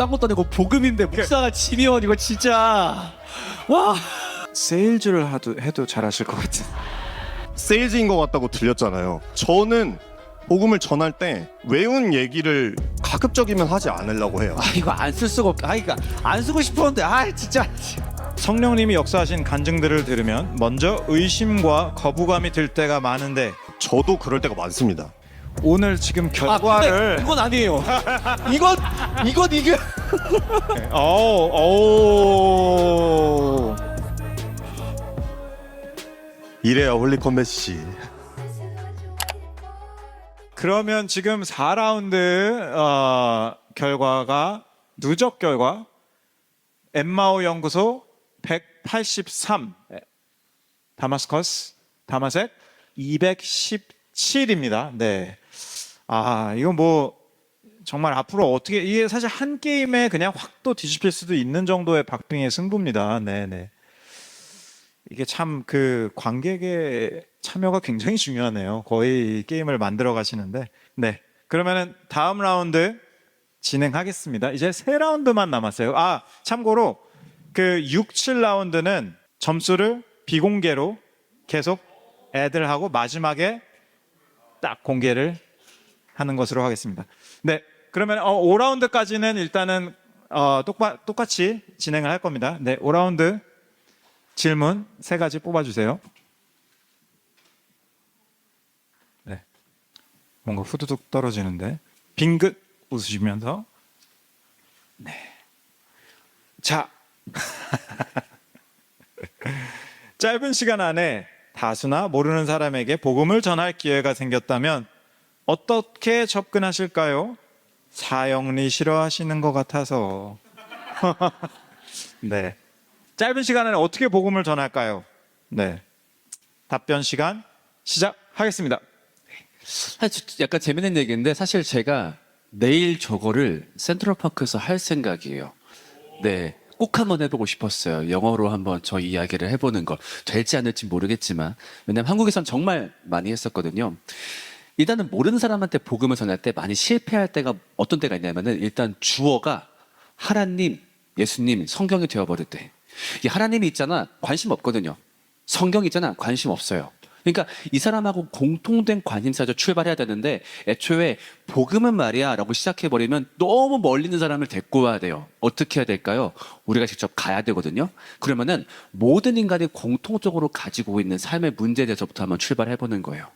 딴 것도 아니고 복음인데 목사가 지면 이거 진짜 와. 세일즈를 해도 잘하실 것 같은. 세일즈인 것 같다고 들렸잖아요. 저는 복음을 전할 때 외운 얘기를 가급적이면 하지 않으려고 해요. 아 이거 안 쓸 수가 없. 아 이거 안 쓰고 싶었는데 아 진짜. 성령님이 역사하신 간증들을 들으면 먼저 의심과 거부감이 들 때가 많은데 저도 그럴 때가 많습니다. 오늘 지금 근데 결과를 이건 아니에요. 이건 이게 오. 이래야 홀리 컴뱃이. 그러면 지금 4라운드 결과가 누적 결과 엠마오 연구소 183, 다마색 217입니다. 네. 아, 이거 뭐 정말 앞으로 어떻게 이게 사실 한 게임에 그냥 확 또 뒤집힐 수도 있는 정도의 박빙의 승부입니다. 네, 네. 이게 참 그 관객의 참여가 굉장히 중요하네요. 거의 게임을 만들어 가시는데. 네. 그러면은 다음 라운드 진행하겠습니다. 이제 3라운드만 남았어요. 아, 참고로 그 6, 7라운드는 점수를 비공개로 계속 애들 하고 마지막에 딱 공개를 하는 것으로 하겠습니다. 네. 그러면 5라운드까지는 일단은 똑같이 진행을 할 겁니다. 네. 5라운드 질문 3가지 뽑아주세요. 네. 뭔가 후두둑 떨어지는데. 빙긋 웃으시면서. 네. 자. 짧은 시간 안에 다수나 모르는 사람에게 복음을 전할 기회가 생겼다면 어떻게 접근하실까요? 사형리 싫어하시는 것 같아서. 네. 짧은 시간 안에 어떻게 복음을 전할까요? 네. 답변 시간 시작하겠습니다. 사실 약간 재밌는 얘기인데 사실 제가 내일 저거를 센트럴파크에서 할 생각이에요. 네. 꼭 한번 해보고 싶었어요. 영어로 한번 저 이야기를 해보는 거. 될지 안 될지 모르겠지만 왜냐면 한국에선 정말 많이 했었거든요. 일단은 모르는 사람한테 복음을 전할 때 많이 실패할 때가 어떤 때가 있냐면은 일단 주어가 하나님, 예수님, 성경이 되어버릴 때 이 하나님이 있잖아 관심 없거든요. 성경이 있잖아 관심 없어요. 그러니까 이 사람하고 공통된 관심사죠. 출발해야 되는데 애초에 복음은 말이야 라고 시작해버리면 너무 멀리 있는 사람을 데리고 와야 돼요. 어떻게 해야 될까요? 우리가 직접 가야 되거든요. 그러면은 모든 인간이 공통적으로 가지고 있는 삶의 문제에 대해서부터 한번 출발해보는 거예요.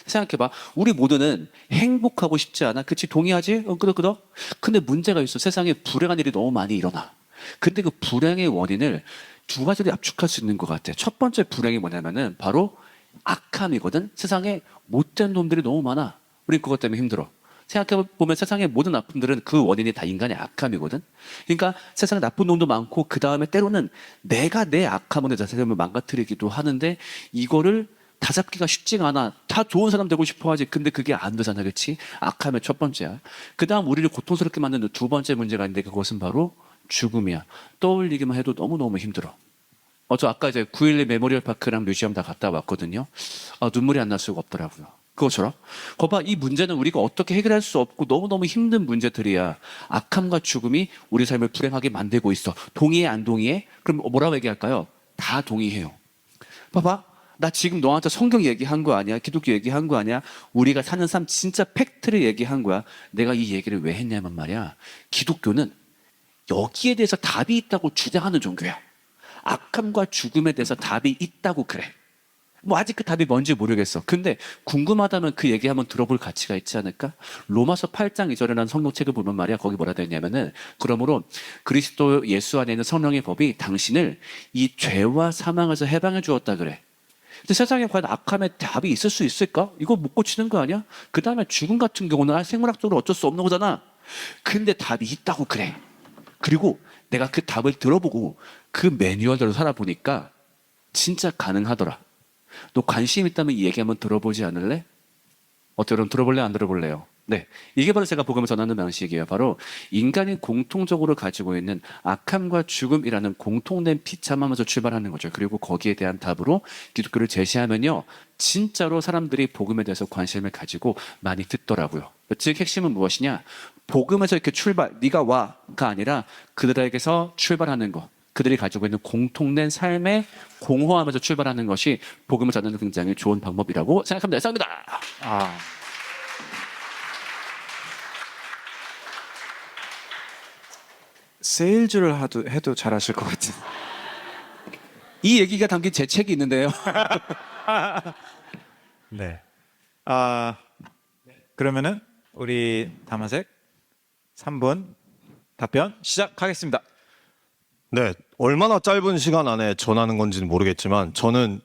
생각해봐. 우리 모두는 행복하고 싶지 않아? 그치? 동의하지? 끄덕끄덕? 근데 문제가 있어. 세상에 불행한 일이 너무 많이 일어나. 근데 그 불행의 원인을 2가지로 압축할 수 있는 것 같아. 첫 번째 불행이 뭐냐면은 바로 악함이거든. 세상에 못된 놈들이 너무 많아. 우리 그것 때문에 힘들어. 생각해보면 세상의 모든 아픔들은 그 원인이 다 인간의 악함이거든. 그러니까 세상에 나쁜 놈도 많고 그 다음에 때로는 내가 내 악함으로 내 삶을 망가뜨리기도 하는데 이거를 다잡기가 쉽지가 않아. 다 좋은 사람 되고 싶어 하지. 근데 그게 안 되잖아. 그렇지? 악함의 첫 번째야. 그 다음 우리를 고통스럽게 만드는 2번째 문제가 있는데 그것은 바로 죽음이야. 떠올리기만 해도 너무너무 힘들어. 저 아까 이제 9.11 메모리얼 파크랑 뮤지엄 다 갔다 왔거든요. 눈물이 안 날 수가 없더라고요. 그것처럼. 거봐, 이 문제는 우리가 어떻게 해결할 수 없고 너무너무 힘든 문제들이야. 악함과 죽음이 우리 삶을 불행하게 만들고 있어. 동의해, 안 동의해? 그럼 뭐라고 얘기할까요? 다 동의해요. 봐봐. 나 지금 너한테 성경 얘기한 거 아니야? 기독교 얘기한 거 아니야? 우리가 사는 삶 진짜 팩트를 얘기한 거야. 내가 이 얘기를 왜 했냐면 말이야. 기독교는 여기에 대해서 답이 있다고 주장하는 종교야. 악함과 죽음에 대해서 답이 있다고 그래. 뭐 아직 그 답이 뭔지 모르겠어. 근데 궁금하다면 그 얘기 한번 들어볼 가치가 있지 않을까? 로마서 8장 2절이라는 성경책을 보면 말이야. 거기 뭐라 되어 있냐면은 그러므로 그리스도 예수 안에 있는 성령의 법이 당신을 이 죄와 사망에서 해방해 주었다 그래. 근데 세상에 과연 악함에 답이 있을 수 있을까? 이거 못 고치는 거 아니야? 그 다음에 죽음 같은 경우는 생물학적으로 어쩔 수 없는 거잖아. 근데 답이 있다고 그래. 그리고 내가 그 답을 들어보고 그 매뉴얼대로 살아보니까 진짜 가능하더라. 너 관심 있다면 이 얘기 한번 들어보지 않을래? 어때, 그럼 들어볼래? 안 들어볼래요? 네. 이게 바로 제가 복음을 전하는 방식이에요. 바로 인간이 공통적으로 가지고 있는 악함과 죽음이라는 공통된 비참함에서 출발하는 거죠. 그리고 거기에 대한 답으로 기독교를 제시하면요. 진짜로 사람들이 복음에 대해서 관심을 가지고 많이 듣더라고요. 즉 핵심은 무엇이냐? 복음에서 이렇게 네가 와가 아니라 그들에게서 출발하는 것, 그들이 가지고 있는 공통된 삶에 공허하면서 출발하는 것이 복음을 전하는 굉장히 좋은 방법이라고 생각합니다. 감사합니다. 아. 세일즈를 해도 잘하실 것 같은. 이 얘기가 담긴 제 책이 있는데요. 네. 그러면은 우리 담화색 3분 답변 시작하겠습니다. 네, 얼마나 짧은 시간 안에 전하는 건지는 모르겠지만 저는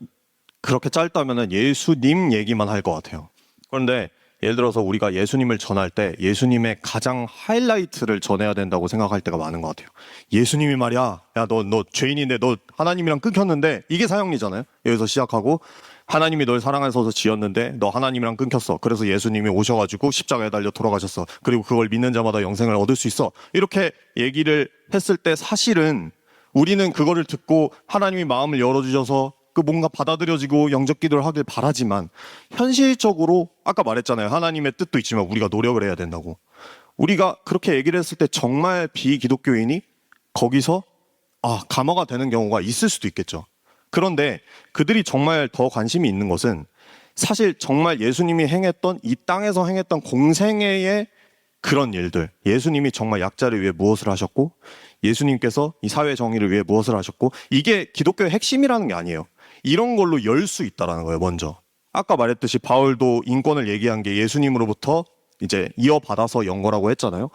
그렇게 짧다면은 예수님 얘기만 할 것 같아요. 그런데 예를 들어서 우리가 예수님을 전할 때 예수님의 가장 하이라이트를 전해야 된다고 생각할 때가 많은 것 같아요. 예수님이 말이야, 야 너 죄인인데 너 하나님이랑 끊겼는데, 이게 사형리잖아요. 여기서 시작하고 하나님이 널 사랑해서 지었는데 너 하나님이랑 끊겼어. 그래서 예수님이 오셔가지고 십자가에 달려 돌아가셨어. 그리고 그걸 믿는 자마다 영생을 얻을 수 있어. 이렇게 얘기를 했을 때 사실은 우리는 그거를 듣고 하나님이 마음을 열어주셔서 그 뭔가 받아들여지고 영접 기도를 하길 바라지만, 현실적으로 아까 말했잖아요. 하나님의 뜻도 있지만 우리가 노력을 해야 된다고. 우리가 그렇게 얘기를 했을 때 정말 비기독교인이 거기서 감화가 되는 경우가 있을 수도 있겠죠. 그런데 그들이 정말 더 관심이 있는 것은 사실 정말 예수님이 행했던, 이 땅에서 행했던 공생애의 그런 일들, 예수님이 정말 약자를 위해 무엇을 하셨고, 예수님께서 이 사회 정의를 위해 무엇을 하셨고, 이게 기독교의 핵심이라는 게 아니에요. 이런 걸로 열 수 있다라는 거예요. 먼저 아까 말했듯이 바울도 인권을 얘기한 게 예수님으로부터 이제 이어받아서 연 거라고 했잖아요.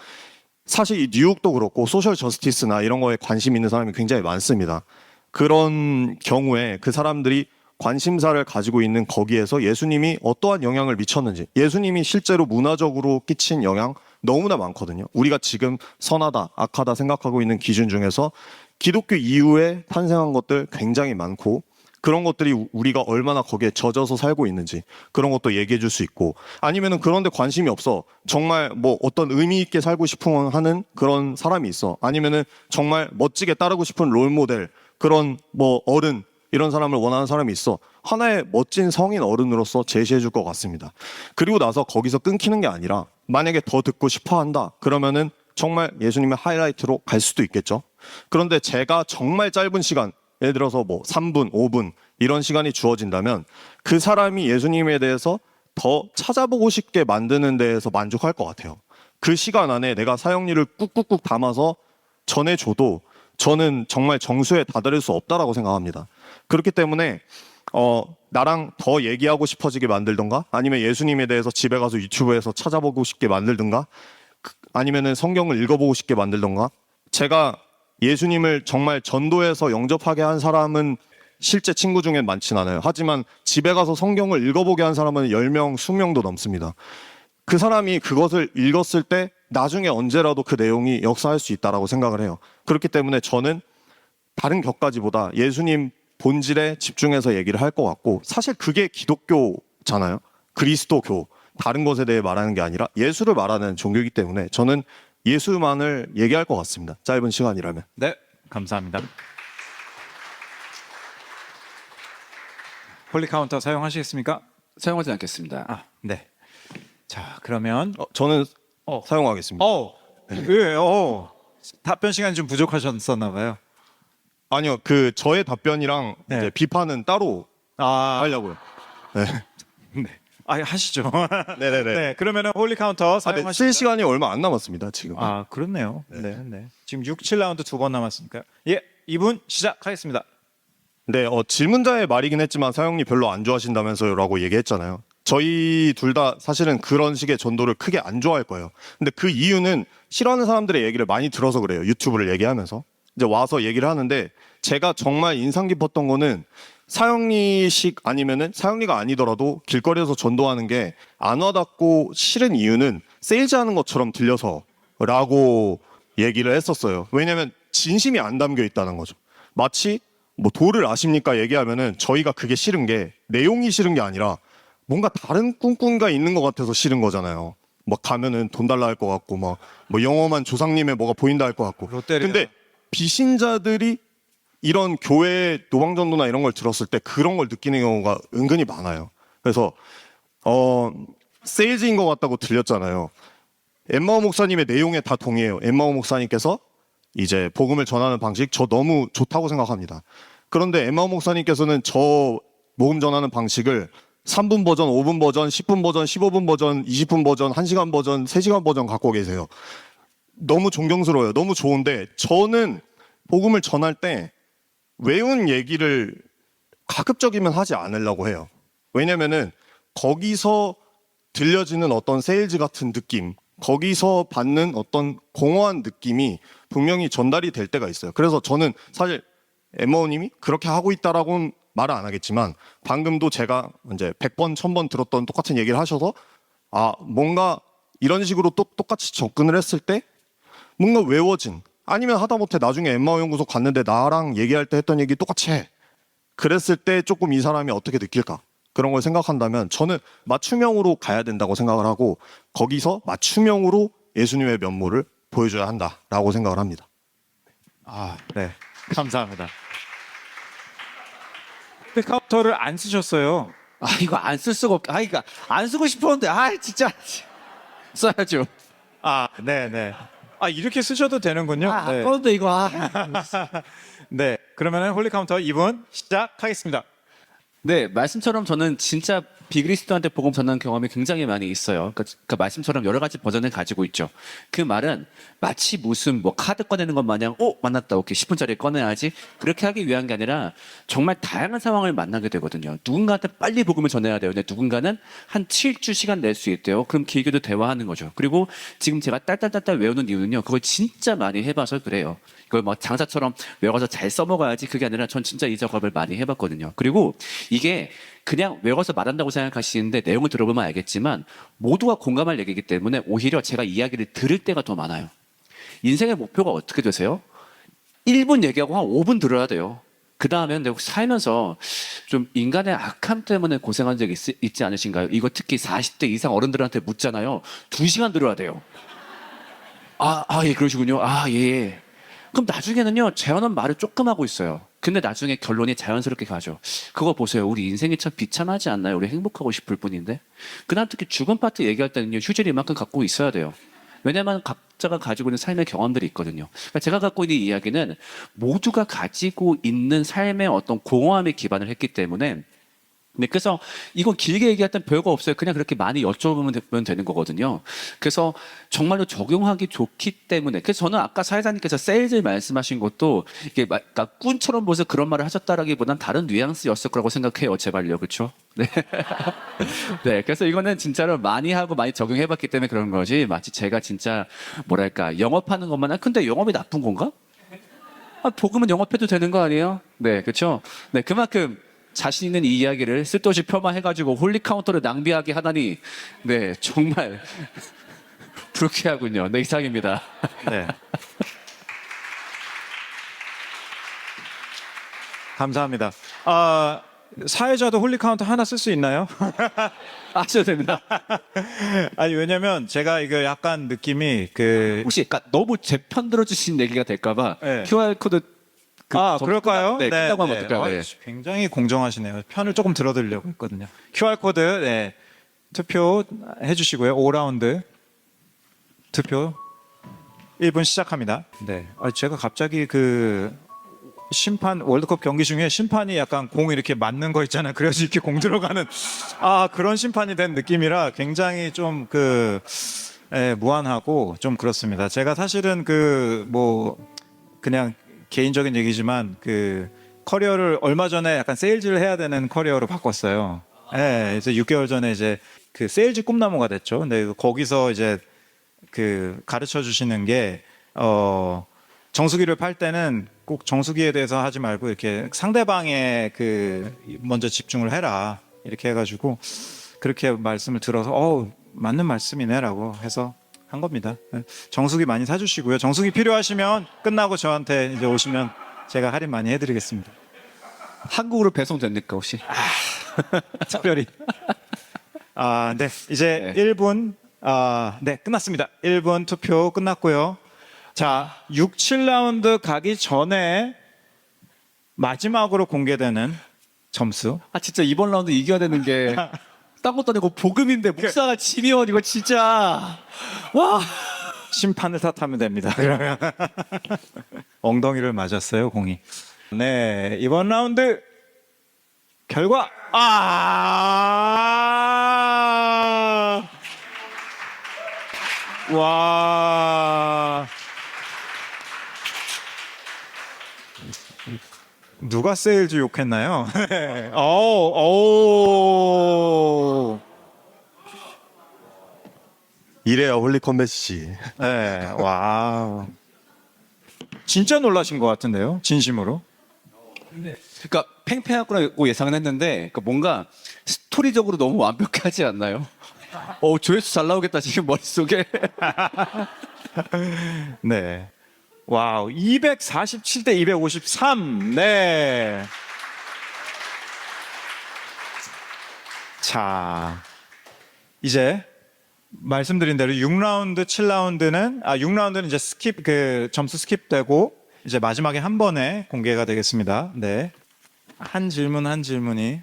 사실 이 뉴욕도 그렇고 소셜 저스티스나 이런 거에 관심 있는 사람이 굉장히 많습니다. 그런 경우에 그 사람들이 관심사를 가지고 있는 거기에서 예수님이 어떠한 영향을 미쳤는지, 예수님이 실제로 문화적으로 끼친 영향 너무나 많거든요. 우리가 지금 선하다, 악하다 생각하고 있는 기준 중에서 기독교 이후에 탄생한 것들 굉장히 많고, 그런 것들이 우리가 얼마나 거기에 젖어서 살고 있는지 그런 것도 얘기해 줄 수 있고, 아니면은 그런데 관심이 없어, 정말 뭐 어떤 의미 있게 살고 싶은 하는 그런 사람이 있어, 아니면은 정말 멋지게 따르고 싶은 롤모델, 그런 뭐 어른, 이런 사람을 원하는 사람이 있어, 하나의 멋진 성인 어른으로서 제시해 줄 것 같습니다. 그리고 나서 거기서 끊기는 게 아니라 만약에 더 듣고 싶어 한다 그러면은 정말 예수님의 하이라이트로 갈 수도 있겠죠. 그런데 제가 정말 짧은 시간, 예를 들어서 뭐 3분, 5분 이런 시간이 주어진다면 그 사람이 예수님에 대해서 더 찾아보고 싶게 만드는 데에서 만족할 것 같아요. 그 시간 안에 내가 사형리를 꾹꾹꾹 담아서 전해줘도 저는 정말 정수에 다다를 수 없다라고 생각합니다. 그렇기 때문에 나랑 더 얘기하고 싶어지게 만들던가, 아니면 예수님에 대해서 집에 가서 유튜브에서 찾아보고 싶게 만들던가, 아니면은 성경을 읽어보고 싶게 만들던가. 제가 예수님을 정말 전도해서 영접하게 한 사람은 실제 친구 중에 많진 않아요. 하지만 집에 가서 성경을 읽어보게 한 사람은 10명, 20명도 넘습니다. 그 사람이 그것을 읽었을 때 나중에 언제라도 그 내용이 역사할 수 있다라고 생각을 해요. 그렇기 때문에 저는 다른 격가지보다 예수님 본질에 집중해서 얘기를 할 것 같고, 사실 그게 기독교잖아요. 그리스도교, 다른 것에 대해 말하는 게 아니라 예수를 말하는 종교이기 때문에 저는 예수만을 얘기할 것 같습니다. 짧은 시간이라면. 네, 감사합니다. 홀리 카운터 사용하시겠습니까? 사용하지 않겠습니다. 네. 자, 그러면 저는 사용하겠습니다. 예, 답변 시간이 좀 부족하셨었나 봐요. 아니요, 저의 답변이랑 네. 이제 비판은 따로 하려고요. 네. 하시죠. 네네네. 네, 그러면은 홀리 카운터 네, 사용하시죠. 쓸 시간이 얼마 안 남았습니다, 지금. 그렇네요. 네. 지금 6, 7라운드 2번 남았으니까. 예, 2분 시작하겠습니다. 네, 질문자의 말이긴 했지만 사형리 별로 안 좋아하신다면서요라고 얘기했잖아요. 저희 둘 다 사실은 그런 식의 전도를 크게 안 좋아할 거예요. 근데 그 이유는 싫어하는 사람들의 얘기를 많이 들어서 그래요. 유튜브를 얘기하면서. 이제 와서 얘기를 하는데, 제가 정말 인상 깊었던 거는 사형리식 아니면은 사형리가 아니더라도 길거리에서 전도하는 게 안 와닿고 싫은 이유는 세일즈하는 것처럼 들려서라고 얘기를 했었어요. 왜냐면 진심이 안 담겨 있다는 거죠. 마치 뭐 도를 아십니까 얘기하면은 저희가 그게 싫은 게 내용이 싫은 게 아니라 뭔가 다른 꿍꿍이가 있는 것 같아서 싫은 거잖아요. 막 가면은 돈 달라 할 것 같고, 막 뭐 영험한 조상님의 뭐가 보인다 할 것 같고. 롯데리아. 근데 비신자들이 이런 교회 노방전도나 이런 걸 들었을 때 그런 걸 느끼는 경우가 은근히 많아요. 그래서 세일즈인 것 같다고 들렸잖아요. 엠마오 목사님의 내용에 다 동의해요. 엠마오 목사님께서 이제 복음을 전하는 방식 저 너무 좋다고 생각합니다. 그런데 엠마오 목사님께서는 저 복음 전하는 방식을 3분 버전, 5분 버전, 10분 버전, 15분 버전, 20분 버전, 1시간 버전, 3시간 버전 갖고 계세요. 너무 존경스러워요. 너무 좋은데 저는 복음을 전할 때 외운 얘기를 가급적이면 하지 않으려고 해요. 왜냐면은 거기서 들려지는 어떤 세일즈 같은 느낌, 거기서 받는 어떤 공허한 느낌이 분명히 전달이 될 때가 있어요. 그래서 저는 사실 엠마오님이 그렇게 하고 있다라고는 말을 안 하겠지만 방금도 제가 이제 100번, 1000번 들었던 똑같은 얘기를 하셔서 뭔가 이런 식으로 또 똑같이 접근을 했을 때 뭔가 외워진 아니면 하다못해 나중에 엠마오 연구소 갔는데 나랑 얘기할 때 했던 얘기 똑같이 해. 그랬을 때 조금 이 사람이 어떻게 느낄까? 그런 걸 생각한다면 저는 맞춤형으로 가야 된다고 생각을 하고 거기서 맞춤형으로 예수님의 면모를 보여줘야 한다라고 생각을 합니다. 네. 감사합니다. 근데 카운터를 안 쓰셨어요. 이거 안 쓸 수가 이거 안 쓰고 싶었는데, 진짜. 써야죠. 네. 이렇게 쓰셔도 되는군요. 네. 아까운데 이거, 네. 그러면은 홀리 카운터 2분 시작하겠습니다. 네, 말씀처럼 저는 진짜 비그리스도한테 복음 전하는 경험이 굉장히 많이 있어요. 그러니까 말씀처럼 여러 가지 버전을 가지고 있죠. 그 말은 마치 무슨 카드 꺼내는 것 마냥 만났다, 오케이, 10분짜리 꺼내야지, 그렇게 하기 위한 게 아니라 정말 다양한 상황을 만나게 되거든요. 누군가한테 빨리 복음을 전해야 돼요. 근데 누군가는 한 7주 시간 낼 수 있대요. 그럼 길게도 대화하는 거죠. 그리고 지금 제가 딸딸딸딸 외우는 이유는요, 그걸 진짜 많이 해봐서 그래요. 이걸 장사처럼 외워서 잘 써먹어야지, 그게 아니라 전 진짜 이 작업을 많이 해봤거든요. 그리고 이게 그냥 외워서 말한다고 생각하시는데 내용을 들어보면 알겠지만 모두가 공감할 얘기이기 때문에 오히려 제가 이야기를 들을 때가 더 많아요. 인생의 목표가 어떻게 되세요? 1분 얘기하고 한 5분 들어야 돼요. 그 다음에 살면서 좀 인간의 악함 때문에 고생한 적 있지 않으신가요? 이거 특히 40대 이상 어른들한테 묻잖아요. 2시간 들어야 돼요. 예, 그러시군요. 예. 그럼 나중에는요, 재현은 말을 조금 하고 있어요. 근데 나중에 결론이 자연스럽게 가죠. 그거 보세요. 우리 인생이 참 비참하지 않나요? 우리 행복하고 싶을 뿐인데. 그다음 특히 죽음 파트 얘기할 때는요, 휴지를 이만큼 갖고 있어야 돼요. 왜냐면 각자가 가지고 있는 삶의 경험들이 있거든요. 그러니까 제가 갖고 있는 이야기는 모두가 가지고 있는 삶의 어떤 공허함에 기반을 했기 때문에, 네, 그래서 이건 길게 얘기할 땐 별거 없어요. 그냥 그렇게 많이 여쭤보면 되는 거거든요. 그래서 정말로 적용하기 좋기 때문에, 그래서 저는 아까 사회자님께서 세일즈 말씀하신 것도 이게 그러니까 꾼처럼 보여서 그런 말을 하셨다라기보단 다른 뉘앙스였을 거라고 생각해요. 제발요, 그렇죠? 네. 네, 그래서 이거는 진짜로 많이 하고 많이 적용해봤기 때문에 그런 거지. 마치 제가 진짜 뭐랄까 영업하는 것만 근데 영업이 나쁜 건가? 복음은 영업해도 되는 거 아니에요? 네, 그렇죠? 네, 그만큼 자신 있는 이 이야기를 쓸데없이 폄하해가지고 홀리 카운터를 낭비하게 하다니, 네, 정말 불쾌하군요. 네, 이상입니다. 네. 감사합니다. 사회자도 홀리 카운터 하나 쓸 수 있나요? 아셔도 됩니다. 아니, 왜냐면 제가 이거 약간 느낌이 혹시 그러니까 너무 제 편 들어주신 얘기가 될까봐 네. QR코드 그럴까요? 네, 끝나고 하면 어떨까요? 네. 굉장히 공정하시네요. 편을 조금 들어드리려고 했거든요. QR코드, 네. 투표 해주시고요. 5라운드 투표 1분 시작합니다. 네. 제가 갑자기 심판, 월드컵 경기 중에 심판이 약간 공 이렇게 맞는 거 있잖아요. 그래서 이렇게 공 들어가는, 그런 심판이 된 느낌이라 굉장히 좀 무안하고 좀 그렇습니다. 제가 사실은 그냥 개인적인 얘기지만 커리어를 얼마 전에 약간 세일즈를 해야 되는 커리어로 바꿨어요. 네, 그래서 6개월 전에 이제 세일즈 꿈나무가 됐죠. 근데 거기서 이제 가르쳐 주시는 게 정수기를 팔 때는 꼭 정수기에 대해서 하지 말고 이렇게 상대방에 먼저 집중을 해라, 이렇게 해가지고 그렇게 말씀을 들어서 맞는 말씀이네라고 해서 한 겁니다. 정수기 많이 사주시고요. 정수기 필요하시면 끝나고 저한테 이제 오시면 제가 할인 많이 해드리겠습니다. 한국으로 배송됩니까 혹시? 특별히. 네, 이제 1분 네, 끝났습니다. 1분 투표 끝났고요. 자, 6, 7라운드 가기 전에 마지막으로 공개되는 점수. 진짜 이번 라운드 이겨야 되는 게 딴 것도 아니고 복음인데 목사가 지면 이거 진짜 와. 심판을 탓하면 됩니다. 그러면 엉덩이를 맞았어요, 공이. 네, 이번 라운드 결과 와. 누가 세일즈 욕했나요? 오. 이래야 홀리 컴뱃이지. 네, 와. 진짜 놀라신 것 같은데요, 진심으로. 그러니까 팽팽하고 예상은 했는데 그러니까 뭔가 스토리적으로 너무 완벽하지 않나요? 조회수 잘 나오겠다 지금 머릿속에. 네. 와우, 247대 253. 네. 자, 이제 말씀드린 대로 6라운드, 7라운드는 6라운드는 이제 점수 스킵되고 이제 마지막에 한 번에 공개가 되겠습니다. 네. 한 질문이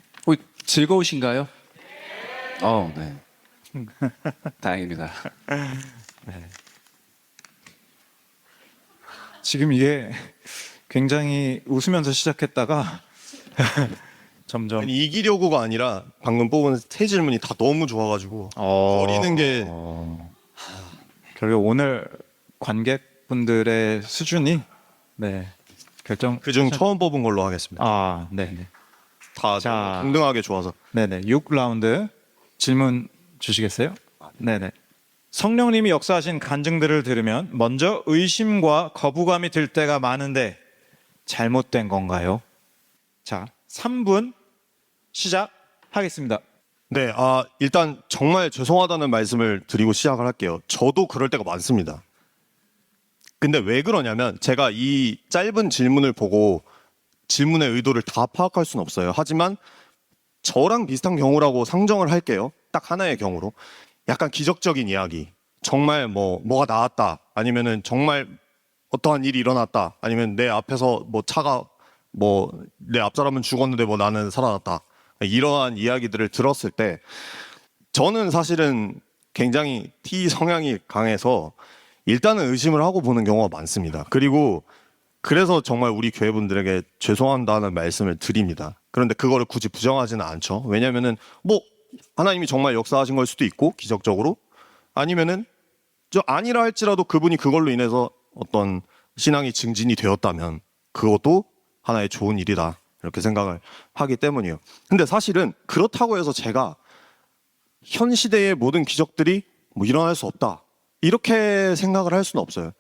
즐거우신가요? 네. 다행입니다. 지금 이게 굉장히 웃으면서 시작했다가 점점 아니, 이기려고가 아니라 방금 뽑은 세 질문이 다 너무 좋아가지고 버리는 게 결국 오늘 관객분들의 수준이 네 결정 그중 처음 뽑은 걸로 하겠습니다. 네네 다 자. 동등하게 좋아서. 네네 6라운드 질문 주시겠어요? 네네 성령님이 역사하신 간증들을 들으면 먼저 의심과 거부감이 들 때가 많은데 잘못된 건가요? 자 3분 시작하겠습니다. 네, 일단 정말 죄송하다는 말씀을 드리고 시작을 할게요. 저도 그럴 때가 많습니다. 근데 왜 그러냐면 제가 이 짧은 질문을 보고 질문의 의도를 다 파악할 수는 없어요. 하지만 저랑 비슷한 경우라고 상정을 할게요. 딱 하나의 경우로. 약간 기적적인 이야기. 정말 뭐가 나왔다. 아니면은 정말 어떠한 일이 일어났다. 아니면 내 앞에서 차가 내 앞사람은 죽었는데 나는 살아났다. 이러한 이야기들을 들었을 때 저는 사실은 굉장히 T 성향이 강해서 일단은 의심을 하고 보는 경우가 많습니다. 그리고 그래서 정말 우리 교회분들에게 죄송한다는 말씀을 드립니다. 그런데 그거를 굳이 부정하지는 않죠. 왜냐면은 하나님이 정말 역사하신 걸 수도 있고 기적적으로 아니면은 아니라 할지라도 그분이 그걸로 인해서 어떤 신앙이 증진이 되었다면 그것도 하나의 좋은 일이다. 이렇게 생각을 하기 때문이에요. 근데 사실은 그렇다고 해서 제가 현 시대의 모든 기적들이 일어날 수 없다. 이렇게 생각을 할 수는 없어요.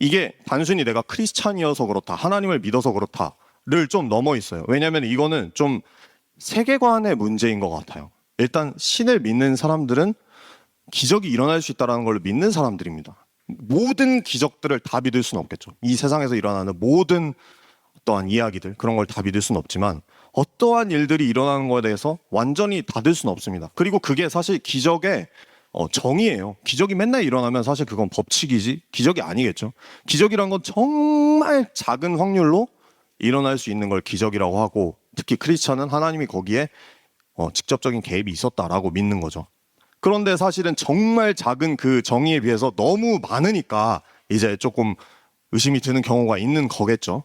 이게 단순히 내가 크리스찬이어서 그렇다. 하나님을 믿어서 그렇다를 좀 넘어 있어요. 왜냐하면 이거는 좀 세계관의 문제인 것 같아요. 일단 신을 믿는 사람들은 기적이 일어날 수 있다는 걸 믿는 사람들입니다. 모든 기적들을 다 믿을 수는 없겠죠. 이 세상에서 일어나는 모든 어떠한 이야기들 그런 걸 다 믿을 수는 없지만 어떠한 일들이 일어나는 거에 대해서 완전히 닫을 수는 없습니다. 그리고 그게 사실 기적의 정의예요. 기적이 맨날 일어나면 사실 그건 법칙이지 기적이 아니겠죠. 기적이란 건 정말 작은 확률로 일어날 수 있는 걸 기적이라고 하고 특히 크리스찬은 하나님이 거기에 직접적인 개입이 있었다라고 믿는 거죠. 그런데 사실은 정말 작은 그 정의에 비해서 너무 많으니까 이제 조금 의심이 드는 경우가 있는 거겠죠.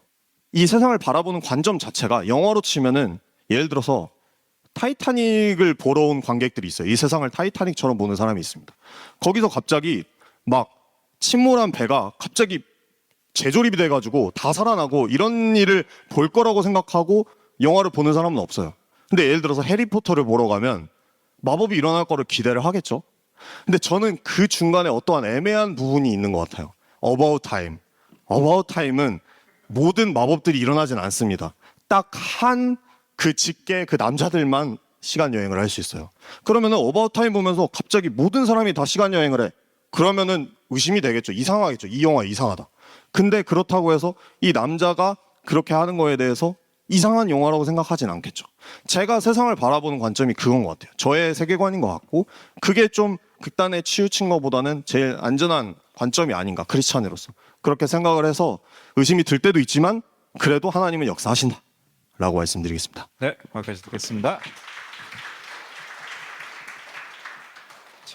이 세상을 바라보는 관점 자체가 영화로 치면은 예를 들어서 타이타닉을 보러 온 관객들이 있어요. 이 세상을 타이타닉처럼 보는 사람이 있습니다. 거기서 갑자기 침몰한 배가 갑자기 재조립이 돼가지고 다 살아나고 이런 일을 볼 거라고 생각하고 영화를 보는 사람은 없어요. 근데 예를 들어서 해리포터를 보러 가면 마법이 일어날 거를 기대를 하겠죠. 근데 저는 그 중간에 어떠한 애매한 부분이 있는 것 같아요. About Time. About Time은 모든 마법들이 일어나진 않습니다. 딱 그 직계 그 남자들만 시간 여행을 할 수 있어요. 그러면은 About Time 보면서 갑자기 모든 사람이 다 시간 여행을 해. 그러면은 의심이 되겠죠. 이상하겠죠. 이 영화 이상하다. 근데 그렇다고 해서 이 남자가 그렇게 하는 거에 대해서 이상한 영화라고 생각하진 않겠죠. 제가 세상을 바라보는 관점이 그건 것 같아요. 저의 세계관인 것 같고 그게 좀 극단에 치우친 것보다는 제일 안전한 관점이 아닌가 크리스찬으로서 그렇게 생각을 해서 의심이 들 때도 있지만 그래도 하나님은 역사하신다 라고 말씀드리겠습니다. 네, 거기까지 듣겠습니다.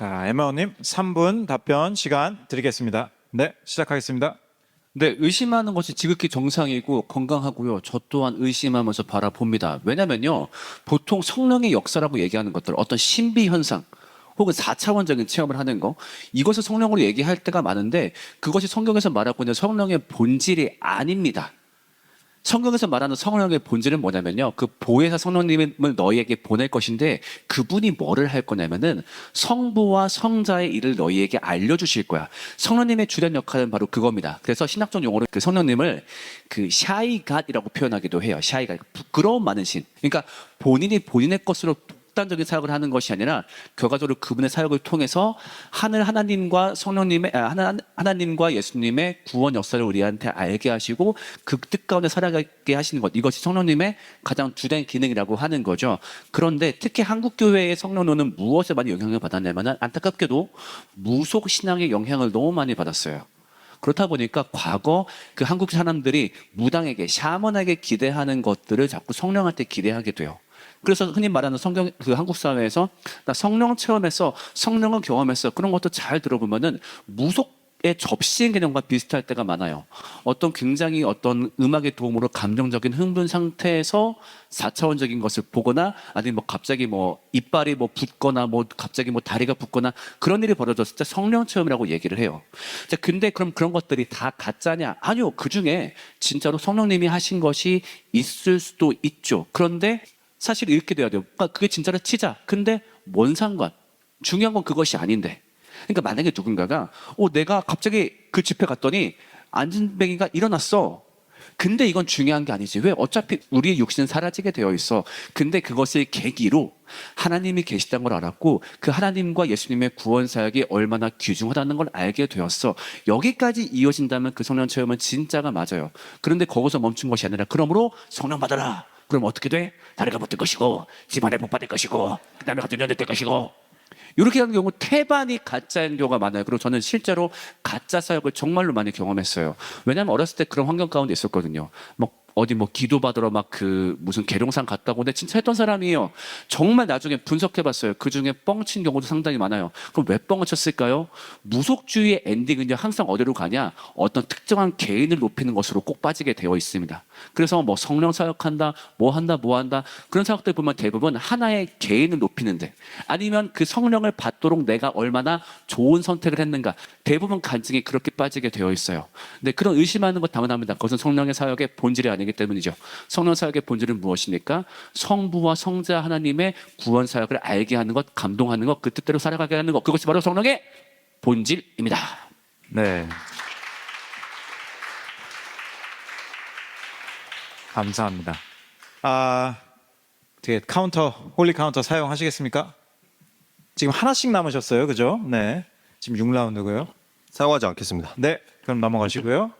자, 에마오님 3분 답변 시간 드리겠습니다. 네, 시작하겠습니다. 네, 의심하는 것이 지극히 정상이고 건강하고요. 저 또한 의심하면서 바라봅니다. 왜냐면요, 보통 성령의 역사라고 얘기하는 것들, 어떤 신비 현상, 혹은 4차원적인 체험을 하는 거, 이것을 성령으로 얘기할 때가 많은데, 그것이 성경에서 말하고 있는 성령의 본질이 아닙니다. 성경에서 말하는 성령의 본질은 뭐냐면요, 그 보혜사 성령님을 너희에게 보낼 것인데, 그분이 뭐를 할 거냐면은 성부와 성자의 일을 너희에게 알려주실 거야. 성령님의 주된 역할은 바로 그겁니다. 그래서 신학적 용어로 그 성령님을 그 샤이갓이라고 표현하기도 해요. 샤이갓, 부끄러움 많은 신. 그러니까 본인이 본인의 것으로 독단적인 사역을 하는 것이 아니라 결과적으로 그분의 사역을 통해서 하늘 하나님과 성령님의 하나님과 예수님의 구원 역사를 우리한테 알게 하시고 그 뜻 가운데 살아가게 하시는 것, 이것이 성령님의 가장 주된 기능이라고 하는 거죠. 그런데 특히 한국 교회의 성령론은 무엇에 많이 영향을 받았냐면 안타깝게도 무속 신앙의 영향을 너무 많이 받았어요. 그렇다 보니까 과거 그 한국 사람들이 무당에게 샤먼에게 기대하는 것들을 자꾸 성령한테 기대하게 돼요. 그래서 흔히 말하는 성경, 그 한국 사회에서 나 성령 체험했어, 성령을 경험했어, 그런 것도 잘 들어보면은 무속의 접신 개념과 비슷할 때가 많아요. 어떤 굉장히 어떤 음악의 도움으로 감정적인 흥분 상태에서 4차원적인 것을 보거나, 아니면 뭐 갑자기 뭐 이빨이 뭐 붓거나 뭐 갑자기 뭐 다리가 붓거나 그런 일이 벌어졌을 때 성령 체험이라고 얘기를 해요. 자, 근데 그럼 그런 것들이 다 가짜냐? 아니요. 그 중에 진짜로 성령님이 하신 것이 있을 수도 있죠. 그런데 사실 이렇게 돼야 돼요. 그러니까 그게 진짜로 치자. 근데 뭔 상관? 중요한 건 그것이 아닌데. 그러니까 만약에 누군가가 내가 갑자기 그 집회 갔더니 안진뱅이가 일어났어. 근데 이건 중요한 게 아니지. 왜? 어차피 우리의 육신은 사라지게 되어 있어. 근데 그것을 계기로 하나님이 계시다는 걸 알았고, 그 하나님과 예수님의 구원 사역이 얼마나 귀중하다는 걸 알게 되었어. 여기까지 이어진다면 그 성령 체험은 진짜가 맞아요. 그런데 거기서 멈춘 것이 아니라, 그러므로 성령 받아라. 그럼 어떻게 돼? 다리가 붙을 것이고, 집안에 복 받을 것이고, 그 다음에 같은 년될 것이고. 이렇게 하는 경우 태반이 가짜인 경우가 많아요. 그리고 저는 실제로 가짜 사역을 정말로 많이 경험했어요. 왜냐하면 어렸을 때 그런 환경 가운데 있었거든요. 어디 기도 받으러 그 무슨 계룡산 갔다고, 근데 진짜 했던 사람이에요. 정말 나중에 분석해봤어요. 그 중에 뻥친 경우도 상당히 많아요. 그럼 왜 뻥을 쳤을까요? 무속주의의 엔딩은요, 항상 어디로 가냐? 어떤 특정한 개인을 높이는 것으로 꼭 빠지게 되어 있습니다. 그래서 성령 사역한다, 뭐 한다, 그런 사역들 보면 대부분 하나의 개인을 높이는데, 아니면 그 성령을 받도록 내가 얼마나 좋은 선택을 했는가, 대부분 간증이 그렇게 빠지게 되어 있어요. 근데 그런 의심하는 것 당연합니다. 그것은 성령의 사역의 본질이 아니기 때문이죠. 성령 사역의 본질은 무엇입니까? 성부와 성자 하나님의 구원 사역을 알게 하는 것, 감동하는 것, 그 뜻대로 살아가게 하는 것, 그것이 바로 성령의 본질입니다. 네. 감사합니다. 어떻게 카운터, 홀리 카운터 사용하시겠습니까? 지금 하나씩 남으셨어요. 그죠? 네. 지금 6라운드고요. 사용하지 않겠습니다. 네. 그럼 넘어가시고요.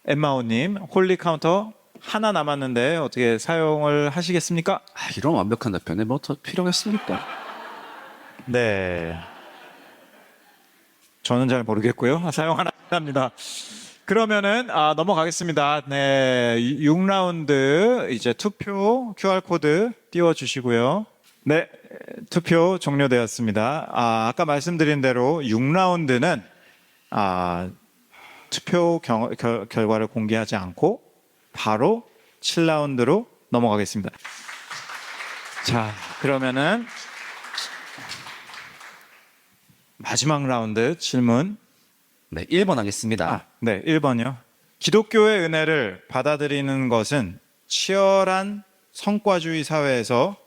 엠마오님, 홀리 카운터 하나 남았는데 어떻게 사용을 하시겠습니까? 이런 완벽한 답변에 뭐 더 필요했습니까? 네. 저는 잘 모르겠고요. 사용 하나 합니다. 그러면은 넘어가겠습니다. 네, 6라운드 이제 투표 QR 코드 띄워 주시고요. 네, 투표 종료되었습니다. 아까 말씀드린 대로 6라운드는 투표 결과를 공개하지 않고 바로 7라운드로 넘어가겠습니다. 자, 그러면은 마지막 라운드 질문. 네, 1번 하겠습니다. 네, 1번이요. 기독교의 은혜를 받아들이는 것은 치열한 성과주의 사회에서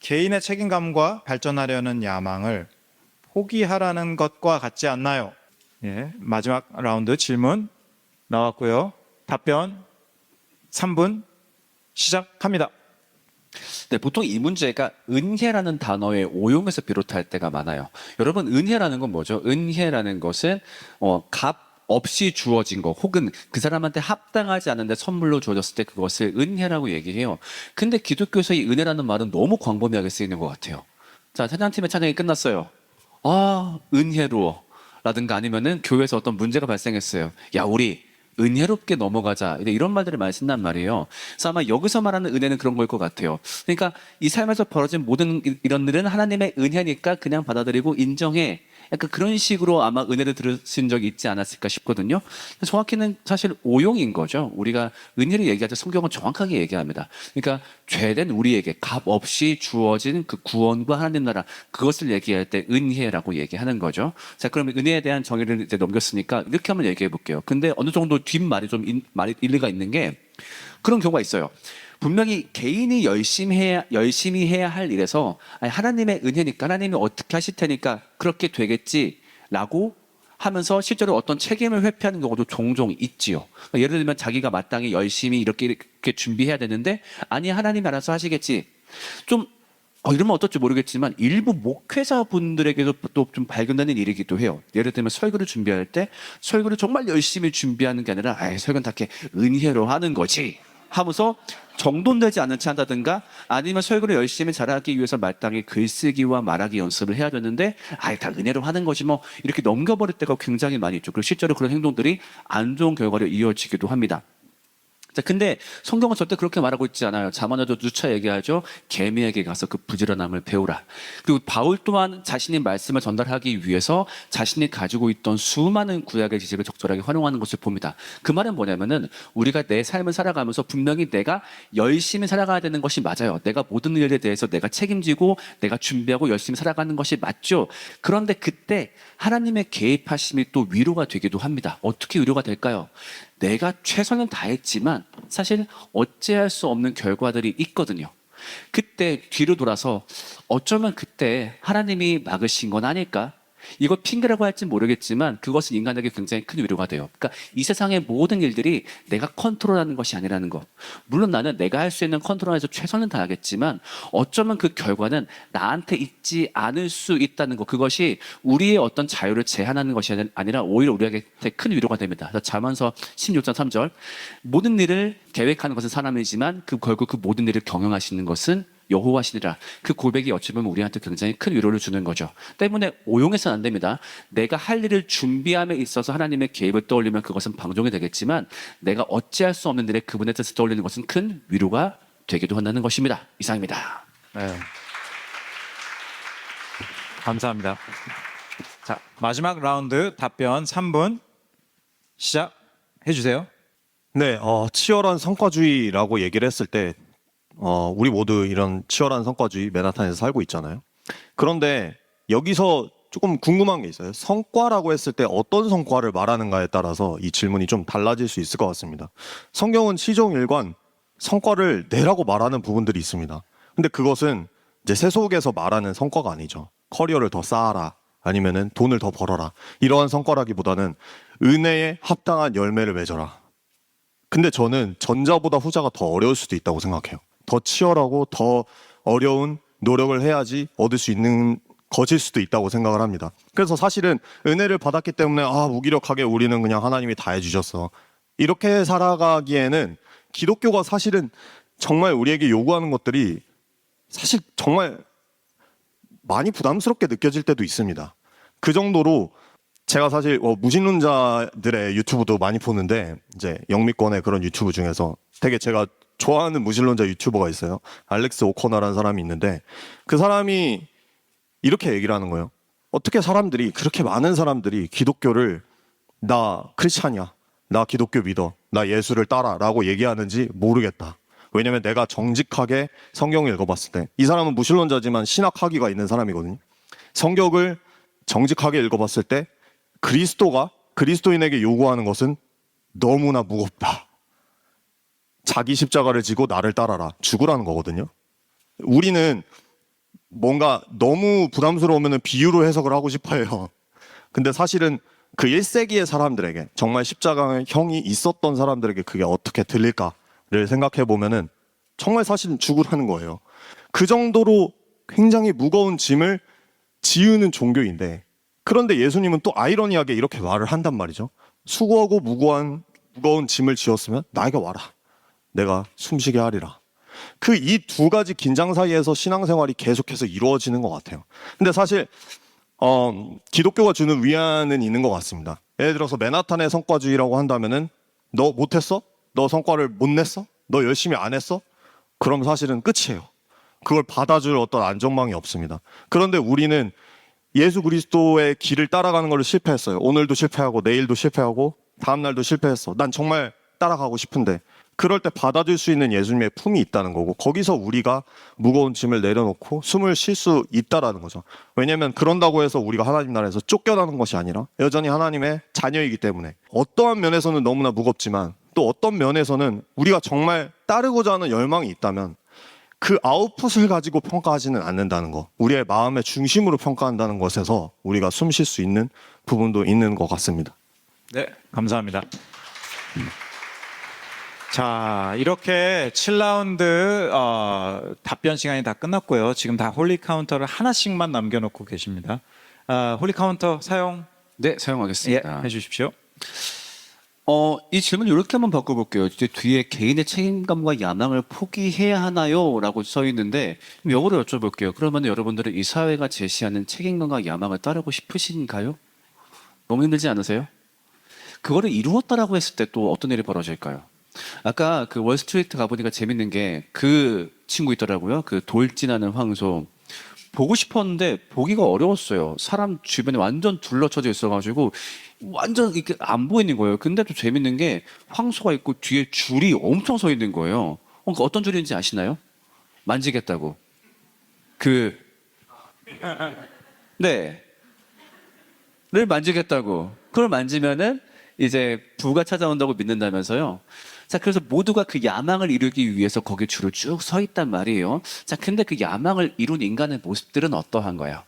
개인의 책임감과 발전하려는 야망을 포기하라는 것과 같지 않나요? 예, 마지막 라운드 질문 나왔고요. 답변 3분 시작합니다. 네, 보통 이 문제가 은혜라는 단어의 오용에서 비롯할 때가 많아요. 여러분, 은혜라는 건 뭐죠? 은혜라는 것은 값 없이 주어진 거, 혹은 그 사람한테 합당하지 않은데 선물로 주어졌을 때 그것을 은혜라고 얘기해요. 근데 기독교에서 이 은혜라는 말은 너무 광범위하게 쓰이는 것 같아요. 자, 찬양팀의 찬양이 끝났어요. 은혜로워. 라든가 아니면은 교회에서 어떤 문제가 발생했어요. 야, 우리 은혜롭게 넘어가자 이런 말들을 많이 쓴단 말이에요. 그래서 아마 여기서 말하는 은혜는 그런 걸 것 같아요. 그러니까 이 삶에서 벌어진 모든 이런 일은 하나님의 은혜니까 그냥 받아들이고 인정해. 약간 그런 식으로 아마 은혜를 들으신 적이 있지 않았을까 싶거든요. 정확히는 사실 오용인 거죠. 우리가 은혜를 얘기할 때 성경은 정확하게 얘기합니다. 그러니까 죄된 우리에게 값 없이 주어진 그 구원과 하나님 나라, 그것을 얘기할 때 은혜라고 얘기하는 거죠. 자, 그러면 은혜에 대한 정의를 이제 넘겼으니까 이렇게 한번 얘기해 볼게요. 근데 어느 정도 뒷말이 좀 말이 일리가 있는 게 그런 경우가 있어요. 분명히 개인이 열심히 해야 할 일에서 아니, 하나님의 은혜니까 하나님이 어떻게 하실 테니까 그렇게 되겠지라고 하면서 실제로 어떤 책임을 회피하는 경우도 종종 있지요. 그러니까 예를 들면 자기가 마땅히 열심히 이렇게 준비해야 되는데 아니 하나님이 알아서 하시겠지. 좀 이러면 어떨지 모르겠지만 일부 목회자 분들에게도 또 좀 발견되는 일이기도 해요. 예를 들면 설교를 준비할 때 설교를 정말 열심히 준비하는 게 아니라 설교는 다 이렇게 은혜로 하는 거지 하면서 정돈되지 않은 채 한다든가 아니면 설교를 열심히 잘하기 위해서 마땅히 글쓰기와 말하기 연습을 해야 되는데 다 은혜로 하는 거지 뭐 이렇게 넘겨버릴 때가 굉장히 많이 있죠. 그리고 실제로 그런 행동들이 안 좋은 결과로 이어지기도 합니다. 자, 근데 성경은 절대 그렇게 말하고 있지 않아요. 자문에도 누차 얘기하죠. 개미에게 가서 그 부지런함을 배우라. 그리고 바울 또한 자신의 말씀을 전달하기 위해서 자신이 가지고 있던 수많은 구약의 지식을 적절하게 활용하는 것을 봅니다. 그 말은 뭐냐면은 우리가 내 삶을 살아가면서 분명히 내가 열심히 살아가야 되는 것이 맞아요. 내가 모든 일에 대해서 내가 책임지고 내가 준비하고 열심히 살아가는 것이 맞죠. 그런데 그때 하나님의 개입하심이 또 위로가 되기도 합니다. 어떻게 위로가 될까요? 내가 최선을 다했지만 사실 어찌할 수 없는 결과들이 있거든요. 그때 뒤로 돌아서 어쩌면 그때 하나님이 막으신 건 아닐까? 이거 핑계라고 할지 모르겠지만 그것은 인간에게 굉장히 큰 위로가 돼요. 그러니까 이 세상의 모든 일들이 내가 컨트롤하는 것이 아니라는 거. 물론 나는 내가 할 수 있는 컨트롤에서 최선을 다하겠지만 어쩌면 그 결과는 나한테 있지 않을 수 있다는 거. 그것이 우리의 어떤 자유를 제한하는 것이 아니라 오히려 우리에게 되게 큰 위로가 됩니다. 그래서 잠언서 16장 3절 모든 일을 계획하는 것은 사람이지만 결국 그 모든 일을 경영하시는 것은 여호와시니라. 그 고백이 어찌 보면 우리한테 굉장히 큰 위로를 주는 거죠. 때문에 오용해서는 안 됩니다. 내가 할 일을 준비함에 있어서 하나님의 개입을 떠올리면 그것은 방종이 되겠지만 내가 어찌할 수 없는 일에 그분의 뜻을 떠올리는 것은 큰 위로가 되기도 한다는 것입니다. 이상입니다. 네. 감사합니다. 자, 마지막 라운드 답변 3분 시작해 주세요. 네, 치열한 성과주의라고 얘기를 했을 때 우리 모두 이런 치열한 성과주의 맨하탄에서 살고 있잖아요. 그런데 여기서 조금 궁금한 게 있어요. 성과라고 했을 때 어떤 성과를 말하는가에 따라서 이 질문이 좀 달라질 수 있을 것 같습니다. 성경은 시종일관 성과를 내라고 말하는 부분들이 있습니다. 근데 그것은 이제 세속에서 말하는 성과가 아니죠. 커리어를 더 쌓아라, 아니면은 돈을 더 벌어라, 이러한 성과라기보다는 은혜에 합당한 열매를 맺어라. 근데 저는 전자보다 후자가 더 어려울 수도 있다고 생각해요. 더 치열하고 더 어려운 노력을 해야지 얻을 수 있는 것일 수도 있다고 생각을 합니다. 그래서 사실은 은혜를 받았기 때문에 무기력하게 우리는 그냥 하나님이 다 해주셨어, 이렇게 살아가기에는 기독교가 사실은 정말 우리에게 요구하는 것들이 사실 정말 많이 부담스럽게 느껴질 때도 있습니다. 그 정도로 제가 사실 무신론자들의 유튜브도 많이 보는데 이제 영미권의 그런 유튜브 중에서 되게 제가 좋아하는 무신론자 유튜버가 있어요. 알렉스 오코너라는 사람이 있는데 그 사람이 이렇게 얘기를 하는 거예요. 어떻게 그렇게 많은 사람들이 기독교를 나 크리스찬이야, 나 기독교 믿어, 나 예수를 따라 라고 얘기하는지 모르겠다. 왜냐면 내가 정직하게 성경을 읽어봤을 때, 이 사람은 무신론자지만 신학학위가 있는 사람이거든요. 성경을 정직하게 읽어봤을 때 그리스도가 그리스도인에게 요구하는 것은 너무나 무겁다. 자기 십자가를 지고 나를 따라라, 죽으라는 거거든요. 우리는 뭔가 너무 부담스러우면 비유로 해석을 하고 싶어 해요. 근데 사실은 그 1세기의 사람들에게, 정말 십자가의 형이 있었던 사람들에게 그게 어떻게 들릴까를 생각해 보면은 정말 사실은 죽으라는 거예요. 그 정도로 굉장히 무거운 짐을 지우는 종교인데, 그런데 예수님은 또 아이러니하게 이렇게 말을 한단 말이죠. 수고하고 무거운 짐을 지었으면 나에게 와라, 내가 숨쉬게 하리라. 그 이 두 가지 긴장 사이에서 신앙생활이 계속해서 이루어지는 것 같아요. 근데 사실 기독교가 주는 위안은 있는 것 같습니다. 예를 들어서 맨하탄의 성과주의라고 한다면은 너 못했어? 너 성과를 못 냈어? 너 열심히 안 했어? 그럼 사실은 끝이에요. 그걸 받아줄 어떤 안전망이 없습니다. 그런데 우리는 예수 그리스도의 길을 따라가는 걸 실패했어요. 오늘도 실패하고 내일도 실패하고 다음날도 실패했어. 난 정말 따라가고 싶은데 그럴 때 받아줄 수 있는 예수님의 품이 있다는 거고 거기서 우리가 무거운 짐을 내려놓고 숨을 쉴 수 있다라는 거죠. 왜냐하면 그런다고 해서 우리가 하나님 나라에서 쫓겨나는 것이 아니라 여전히 하나님의 자녀이기 때문에 어떠한 면에서는 너무나 무겁지만 또 어떤 면에서는 우리가 정말 따르고자 하는 열망이 있다면 그 아웃풋을 가지고 평가하지는 않는다는 거, 우리의 마음의 중심으로 평가한다는 것에서 우리가 숨 쉴 수 있는 부분도 있는 것 같습니다. 네, 감사합니다. 자, 이렇게 7라운드 답변 시간이 다 끝났고요. 지금 다 홀리 카운터를 하나씩만 남겨놓고 계십니다. 홀리 카운터 사용 네, 사용하겠습니다. 해주십시오. 이 질문 이렇게 한번 바꿔볼게요. 이제 뒤에 개인의 책임감과 야망을 포기해야 하나요? 라고 써 있는데 영어로 여쭤볼게요. 그러면 여러분들은 이 사회가 제시하는 책임감과 야망을 따르고 싶으신가요? 너무 힘들지 않으세요? 그거를 이루었다라고 했을 때 또 어떤 일이 벌어질까요? 아까 그 월스트리트 가보니까 재밌는 게 그 친구 있더라고요. 그 돌진하는 황소. 보고 싶었는데 보기가 어려웠어요. 사람 주변에 완전 둘러쳐져 있어가지고 완전 이렇게 안 보이는 거예요. 근데 또 재밌는 게 황소가 있고 뒤에 줄이 엄청 서 있는 거예요. 그러니까 어떤 줄인지 아시나요? 만지겠다고. 네. 를 만지겠다고. 그걸 만지면은 이제 부가 찾아온다고 믿는다면서요. 자, 그래서 모두가 그 야망을 이루기 위해서 거기 줄을 쭉 서 있단 말이에요. 자, 근데 그 야망을 이룬 인간의 모습들은 어떠한 거예요?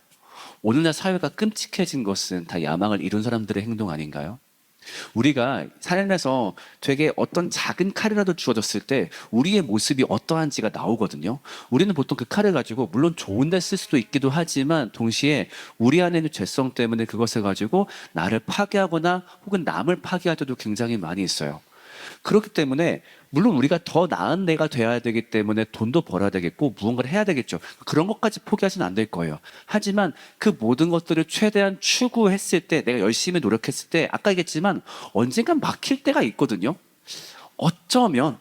오늘날 사회가 끔찍해진 것은 다 야망을 이룬 사람들의 행동 아닌가요? 우리가 삶에서 되게 어떤 작은 칼이라도 주어졌을 때 우리의 모습이 어떠한지가 나오거든요. 우리는 보통 그 칼을 가지고 물론 좋은 데 쓸 수도 있기도 하지만 동시에 우리 안에 있는 죄성 때문에 그것을 가지고 나를 파괴하거나 혹은 남을 파괴할 때도 굉장히 많이 있어요. 그렇기 때문에 물론 우리가 더 나은 내가 돼야 되기 때문에 돈도 벌어야 되겠고 무언가를 해야 되겠죠. 그런 것까지 포기하지는 안 될 거예요. 하지만 그 모든 것들을 최대한 추구했을 때 내가 열심히 노력했을 때 아까 얘기했지만 언젠간 막힐 때가 있거든요. 어쩌면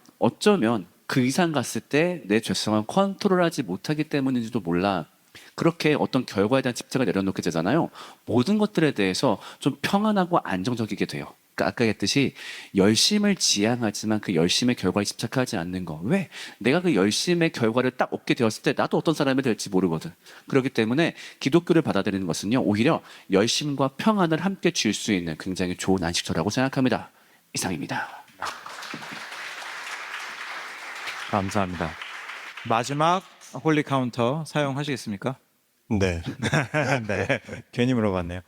그 이상 갔을 때 내 죄성을 컨트롤하지 못하기 때문인지도 몰라. 그렇게 어떤 결과에 대한 집착을 내려놓게 되잖아요. 모든 것들에 대해서 좀 평안하고 안정적이게 돼요. 그러니까 아까 했듯이 열심을 지향하지만 그 열심의 결과에 집착하지 않는 거. 왜? 내가 그 열심의 결과를 딱 얻게 되었을 때 나도 어떤 사람이 될지 모르거든. 그렇기 때문에 기독교를 받아들이는 것은요. 오히려 열심과 평안을 함께 줄 수 있는 굉장히 좋은 안식처라고 생각합니다. 이상입니다. 감사합니다. 마지막 홀리 카운터 사용하시겠습니까? 네. 네, 괜히 물어봤네요.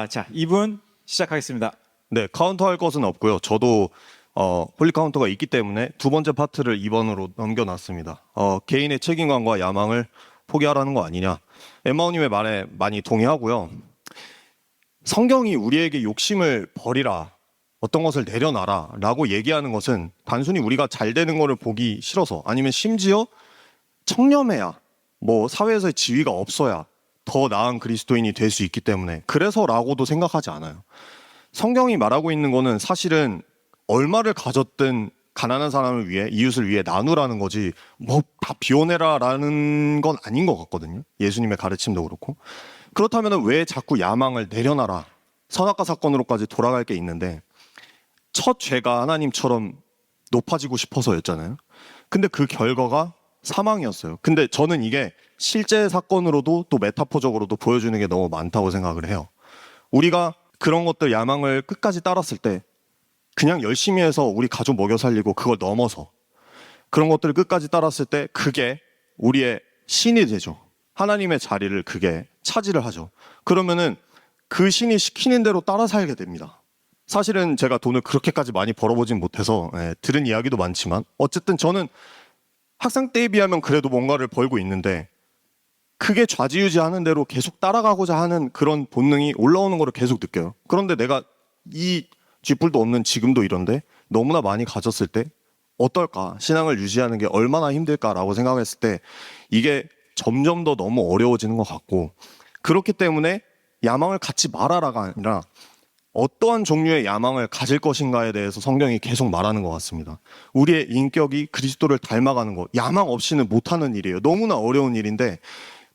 자, 2분 시작하겠습니다. 네, 카운터 할 것은 없고요. 저도 홀리 카운터가 있기 때문에 두 번째 파트를 2번으로 넘겨놨습니다. 개인의 책임감과 야망을 포기하라는 거 아니냐. 엠마오님의 말에 많이 동의하고요. 성경이 우리에게 욕심을 버리라, 어떤 것을 내려놔라 라고 얘기하는 것은 단순히 우리가 잘 되는 거를 보기 싫어서 아니면 심지어 청렴해야 뭐 사회에서의 지위가 없어야 더 나은 그리스도인이 될 수 있기 때문에 그래서라고도 생각하지 않아요. 성경이 말하고 있는 거는 사실은 얼마를 가졌든 가난한 사람을 위해 이웃을 위해 나누라는 거지 뭐 다 비워내라라는 건 아닌 것 같거든요. 예수님의 가르침도 그렇고. 그렇다면 왜 자꾸 야망을 내려놔라, 선악과 사건으로까지 돌아갈 게 있는데 첫 죄가 하나님처럼 높아지고 싶어서였잖아요. 근데 그 결과가 사망이었어요. 근데 저는 이게 실제 사건으로도 또 메타포적으로도 보여주는 게 너무 많다고 생각을 해요. 우리가 그런 것들 야망을 끝까지 따랐을 때 그냥 열심히 해서 우리 가족 먹여 살리고 그걸 넘어서 그런 것들을 끝까지 따랐을 때 그게 우리의 신이 되죠. 하나님의 자리를 그게 차지를 하죠. 그러면은 그 신이 시키는 대로 따라 살게 됩니다. 사실은 제가 돈을 그렇게까지 많이 벌어보진 못해서 들은 이야기도 많지만 어쨌든 저는 학생 때에 비하면 그래도 뭔가를 벌고 있는데 그게 좌지우지하는 대로 계속 따라가고자 하는 그런 본능이 올라오는 거를 계속 느껴요. 그런데 내가 이 쥐뿔도 없는 지금도 이런데 너무나 많이 가졌을 때 어떨까? 신앙을 유지하는 게 얼마나 힘들까라고 생각했을 때 이게 점점 더 너무 어려워지는 것 같고 그렇기 때문에 야망을 갖지 말아라가 아니라 어떠한 종류의 야망을 가질 것인가에 대해서 성경이 계속 말하는 것 같습니다. 우리의 인격이 그리스도를 닮아가는 것, 야망 없이는 못하는 일이에요. 너무나 어려운 일인데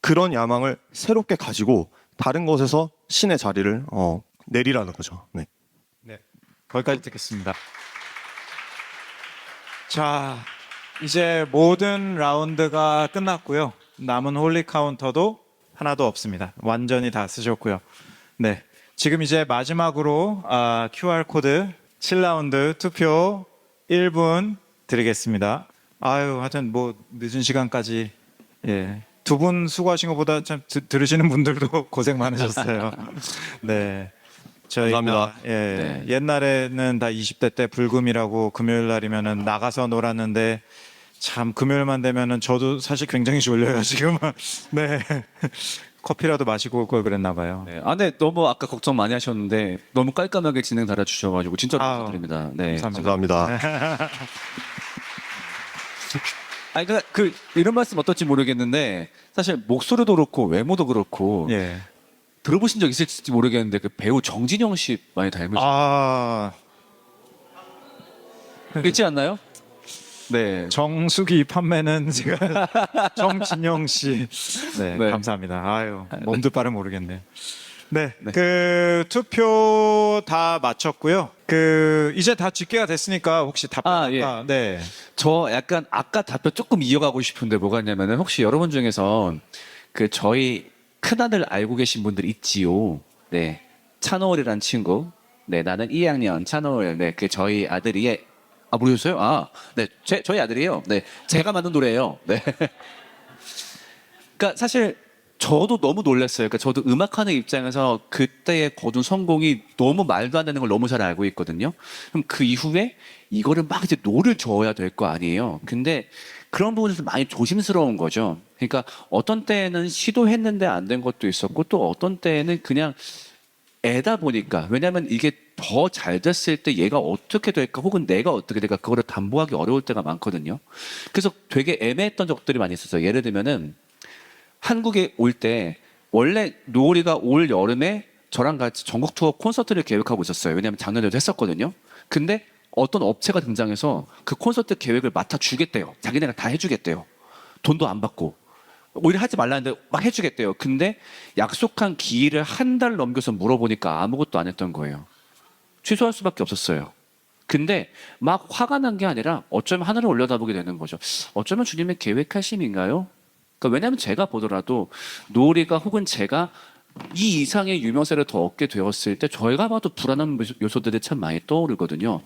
그런 야망을 새롭게 가지고 다른 것에서 신의 자리를 내리라는 거죠. 네. 네, 거기까지 듣겠습니다. 자, 이제 모든 라운드가 끝났고요. 남은 홀리 카운터도 하나도 없습니다. 완전히 다 쓰셨고요. 네, 지금 이제 마지막으로 QR 코드 7라운드 투표 1분 드리겠습니다. 아유, 하여튼 뭐 늦은 시간까지 두 분 수고하신 것보다 참 들으시는 분들도 고생 많으셨어요. 네. 저희가 감사합니다. 네. 옛날에는 다 20대 때 불금이라고 금요일 날이면은 나가서 놀았는데 참 금요일만 되면은 저도 사실 굉장히 졸려요 지금은. 네. 커피라도 마시고 올 걸 그랬나 봐요. 네. 네, 너무 아까 걱정 많이 하셨는데 너무 깔끔하게 진행 달아주셔가지고 진짜 감사드립니다. 네. 감사합니다. 감사합니다. 아니 그 이런 말씀 어떨지 모르겠는데 사실 목소리도 그렇고 외모도 그렇고 예. 들어보신 적 있을지 모르겠는데 그 배우 정진영 씨 많이 닮으신 아, 있지 않나요? 네. 정수기 판매는 제가 정진영 씨. 네, 네. 감사합니다. 아유, 몸도 빠름 모르겠네요. 네, 네. 그 투표 다 마쳤고요. 그 이제 다 집계가 됐으니까 혹시 답변 예. 네. 저 약간 아까 답변 조금 이어가고 싶은데 뭐가 있냐면은 혹시 여러분 중에서 그 저희 큰아들 알고 계신 분들 있지요? 네. 찬호울이란 친구. 네, 나는 2학년 찬호울. 네, 그 저희 아들이 모르셨어요? 네, 저희 아들이에요. 네, 제가 만든 노래예요. 네. 그러니까 사실 저도 너무 놀랐어요. 그러니까 저도 음악하는 입장에서 그때의 거둔 성공이 너무 말도 안 되는 걸 너무 잘 알고 있거든요. 그럼 그 이후에 이거를 막 이제 노를 저어야 될 거 아니에요. 근데 그런 부분에서 많이 조심스러운 거죠. 그러니까 어떤 때는 시도했는데 안 된 것도 있었고 또 어떤 때는 그냥 애다 보니까 왜냐하면 이게 더 잘 됐을 때 얘가 어떻게 될까 혹은 내가 어떻게 될까 그거를 담보하기 어려울 때가 많거든요. 그래서 되게 애매했던 적들이 많이 있었어요. 예를 들면은 한국에 올 때 원래 노을이가 올 여름에 저랑 같이 전국 투어 콘서트를 계획하고 있었어요. 왜냐하면 작년에도 했었거든요. 근데 어떤 업체가 등장해서 그 콘서트 계획을 맡아주겠대요. 자기네가 다 해주겠대요. 돈도 안 받고. 오히려 하지 말라는데 막 해주겠대요. 근데 약속한 기일을 한 달 넘겨서 물어보니까 아무것도 안 했던 거예요. 취소할 수밖에 없었어요. 근데 막 화가 난 게 아니라 어쩌면 하늘을 올려다보게 되는 거죠. 어쩌면 주님의 계획하심인가요? 그러니까 왜냐하면 제가 보더라도 노을이가 혹은 제가 이 이상의 유명세를 더 얻게 되었을 때 저희가 봐도 불안한 요소들이 참 많이 떠오르거든요.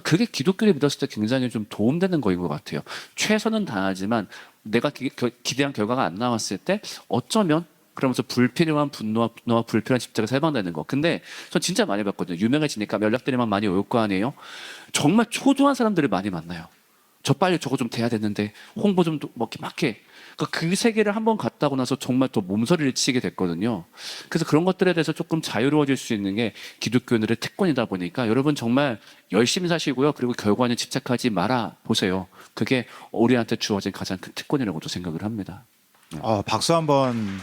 그게 기독교를 믿었을 때 굉장히 좀 도움되는 거인 것 같아요. 최선은 다하지만 내가 기대한 결과가 안 나왔을 때 어쩌면 그러면서 불필요한 분노와 불필요한 집착에서 해방되는 거. 근데 전 진짜 많이 봤거든요. 유명해지니까 연락들이 막 많이 올 거 아니에요. 정말 초조한 사람들을 많이 만나요. 저 빨리 저거 좀 돼야 되는데 홍보 좀 막 이렇게 그러니까 그 세계를 한번 갔다고 나서 정말 더 몸서리를 치게 됐거든요. 그래서 그런 것들에 대해서 조금 자유로워질 수 있는 게 기독교인들의 특권이다 보니까 여러분 정말 열심히 사시고요. 그리고 결과는 집착하지 말아 보세요. 그게 우리한테 주어진 가장 큰 특권이라고도 생각을 합니다. 박수 한번.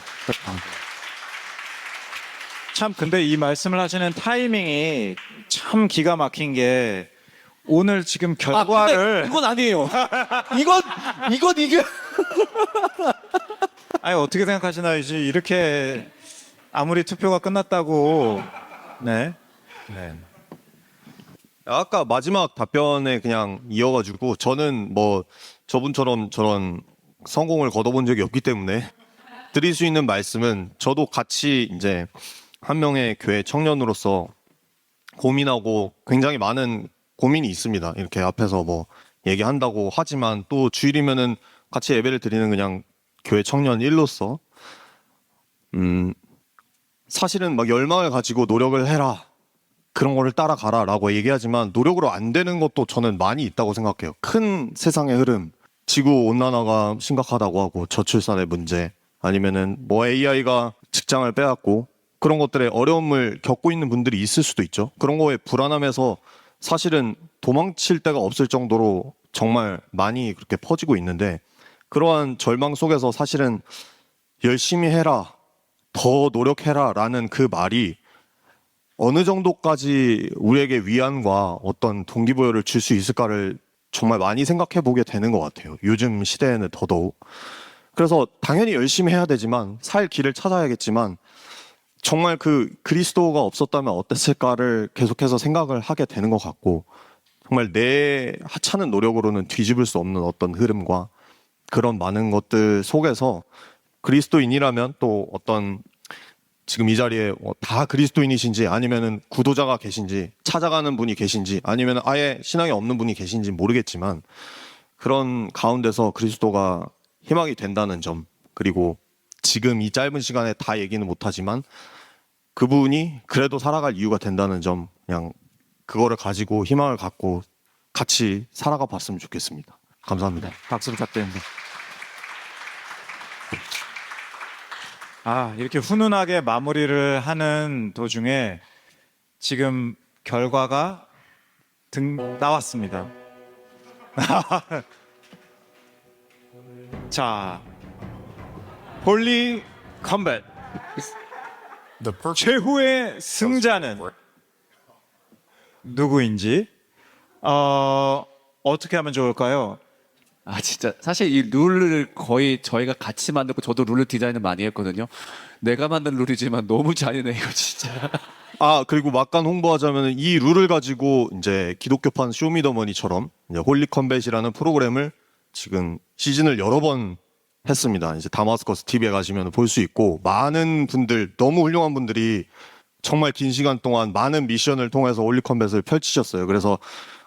참 근데 이 말씀을 하시는 타이밍이 참 기가 막힌 게 오늘 지금 결과를 이건 아니에요. 이건 이게 아니 어떻게 생각하시나요? 이제 이렇게 아무리 투표가 끝났다고 네. 아까 마지막 답변에 그냥 이어가지고 저는 뭐 저분처럼 저런 성공을 거둬본 적이 없기 때문에 드릴 수 있는 말씀은 저도 같이 이제 한 명의 교회 청년으로서 고민하고 굉장히 많은 고민이 있습니다. 이렇게 앞에서 뭐 얘기한다고 하지만 또 주일이면은 같이 예배를 드리는 그냥 교회 청년 일로서 사실은 막 열망을 가지고 노력을 해라. 그런 거를 따라가라라고 얘기하지만 노력으로 안 되는 것도 저는 많이 있다고 생각해요. 큰 세상의 흐름, 지구 온난화가 심각하다고 하고 저출산의 문제, 아니면은 뭐 AI가 직장을 빼앗고 그런 것들에 어려움을 겪고 있는 분들이 있을 수도 있죠. 그런 거에 불안함에서 사실은 도망칠 데가 없을 정도로 정말 많이 그렇게 퍼지고 있는데 그러한 절망 속에서 사실은 열심히 해라, 더 노력해라 라는 그 말이 어느 정도까지 우리에게 위안과 어떤 동기부여를 줄 수 있을까를 정말 많이 생각해 보게 되는 것 같아요. 요즘 시대에는 더더욱. 그래서 당연히 열심히 해야 되지만 살 길을 찾아야겠지만 정말 그 그리스도가 없었다면 어땠을까를 계속해서 생각을 하게 되는 것 같고 정말 내 하찮은 노력으로는 뒤집을 수 없는 어떤 흐름과 그런 많은 것들 속에서 그리스도인이라면 또 어떤 지금 이 자리에 다 그리스도인이신지 아니면은 구도자가 계신지 찾아가는 분이 계신지 아니면 아예 신앙이 없는 분이 계신지 모르겠지만 그런 가운데서 그리스도가 희망이 된다는 점 그리고 지금 이 짧은 시간에 다 얘기는 못하지만 그분이 그래도 살아갈 이유가 된다는 점 그냥 그거를 가지고 희망을 갖고 같이 살아가 봤으면 좋겠습니다. 감사합니다. 박수 부탁드립니다. 이렇게 훈훈하게 마무리를 하는 도중에 지금 결과가 나왔습니다. 자, 홀리 컴뱃 최후의 승자는 누구인지 어떻게 하면 좋을까요? 진짜 사실 이 룰을 거의 저희가 같이 만들고 저도 룰을 디자인을 많이 했거든요. 내가 만든 룰이지만 너무 잔인해 이거 진짜. 그리고 막간 홍보하자면 이 룰을 가지고 이제 기독교판 쇼미더머니처럼 이제 홀리 컴뱃이라는 프로그램을 지금 시즌을 여러 번 했습니다. 이제 다마스커스 TV에 가시면 볼 수 있고 많은 분들 너무 훌륭한 분들이 정말 긴 시간 동안 많은 미션을 통해서 홀리 컴뱃을 펼치셨어요. 그래서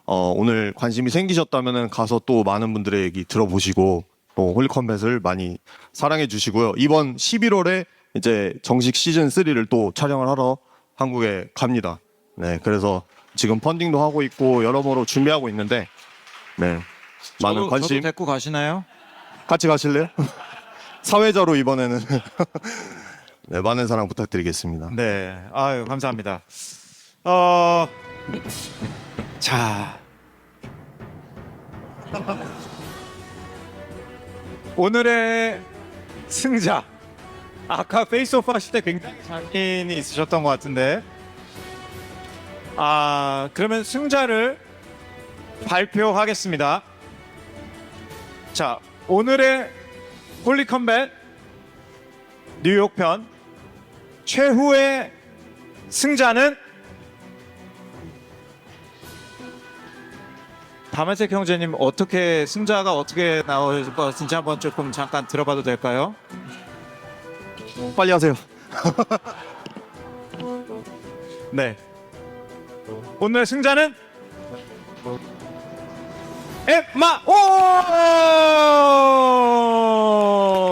오늘 관심이 생기셨다면 가서 또 많은 분들의 얘기 들어보시고 또 홀리 컴뱃을 많이 사랑해 주시고요. 이번 11월에 이제 정식 시즌 3를 또 촬영을 하러 한국에 갑니다. 네, 그래서 지금 펀딩도 하고 있고 여러모로 준비하고 있는데 네, 많은 관심 저도 데리고 가시나요? 같이 가실래요? 사회자로 이번에는 네, 많은 사랑 부탁드리겠습니다. 네, 감사합니다. 자, 오늘의 승자. 아까 페이스오프 하실 때 굉장히 자신이 있으셨던 것 같은데, 그러면 승자를 발표하겠습니다. 자, 오늘의 홀리 컴뱃 뉴욕 편 최후의 승자는 다말색 형제님 승자가 어떻게 나올 것인지 한번 조금 잠깐 들어봐도 될까요? 빨리 하세요. 네. 오늘의 승자는 엠마 오!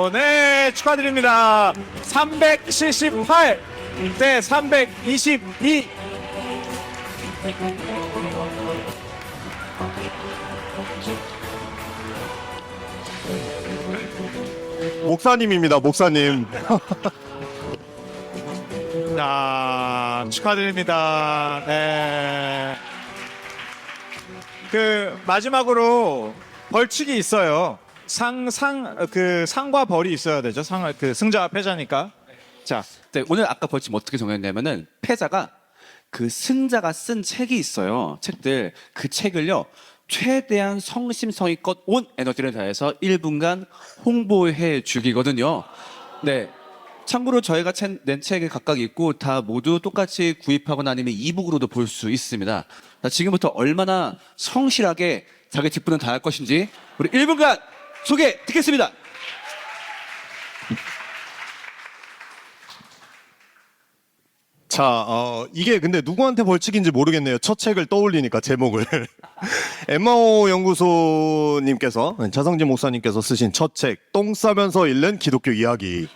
네, 축하드립니다. 378 대 322. 목사님입니다, 목사님. 자, 축하드립니다. 네. 마지막으로 벌칙이 있어요. 상과 벌이 있어야 되죠. 승자와 패자니까. 자, 네, 오늘 아까 벌칙 어떻게 정했냐면은 패자가 그 승자가 쓴 책이 있어요. 책들 그 책을요 최대한 성심성의껏 온 에너지를 다해서 1분간 홍보해 주기거든요. 네. 참고로 저희가 낸 책이 각각 있고 다 모두 똑같이 구입하거나 아니면 이북으로도 볼 수 있습니다. 자, 지금부터 얼마나 성실하게 자기 직분을 다할 것인지 우리 1분간 소개 듣겠습니다. 자, 이게 근데 누구한테 벌칙인지 모르겠네요. 첫 책을 떠올리니까 제목을. 엠마오 연구소님께서, 차성진 목사님께서 쓰신 첫 책, 똥 싸면서 읽는 기독교 이야기.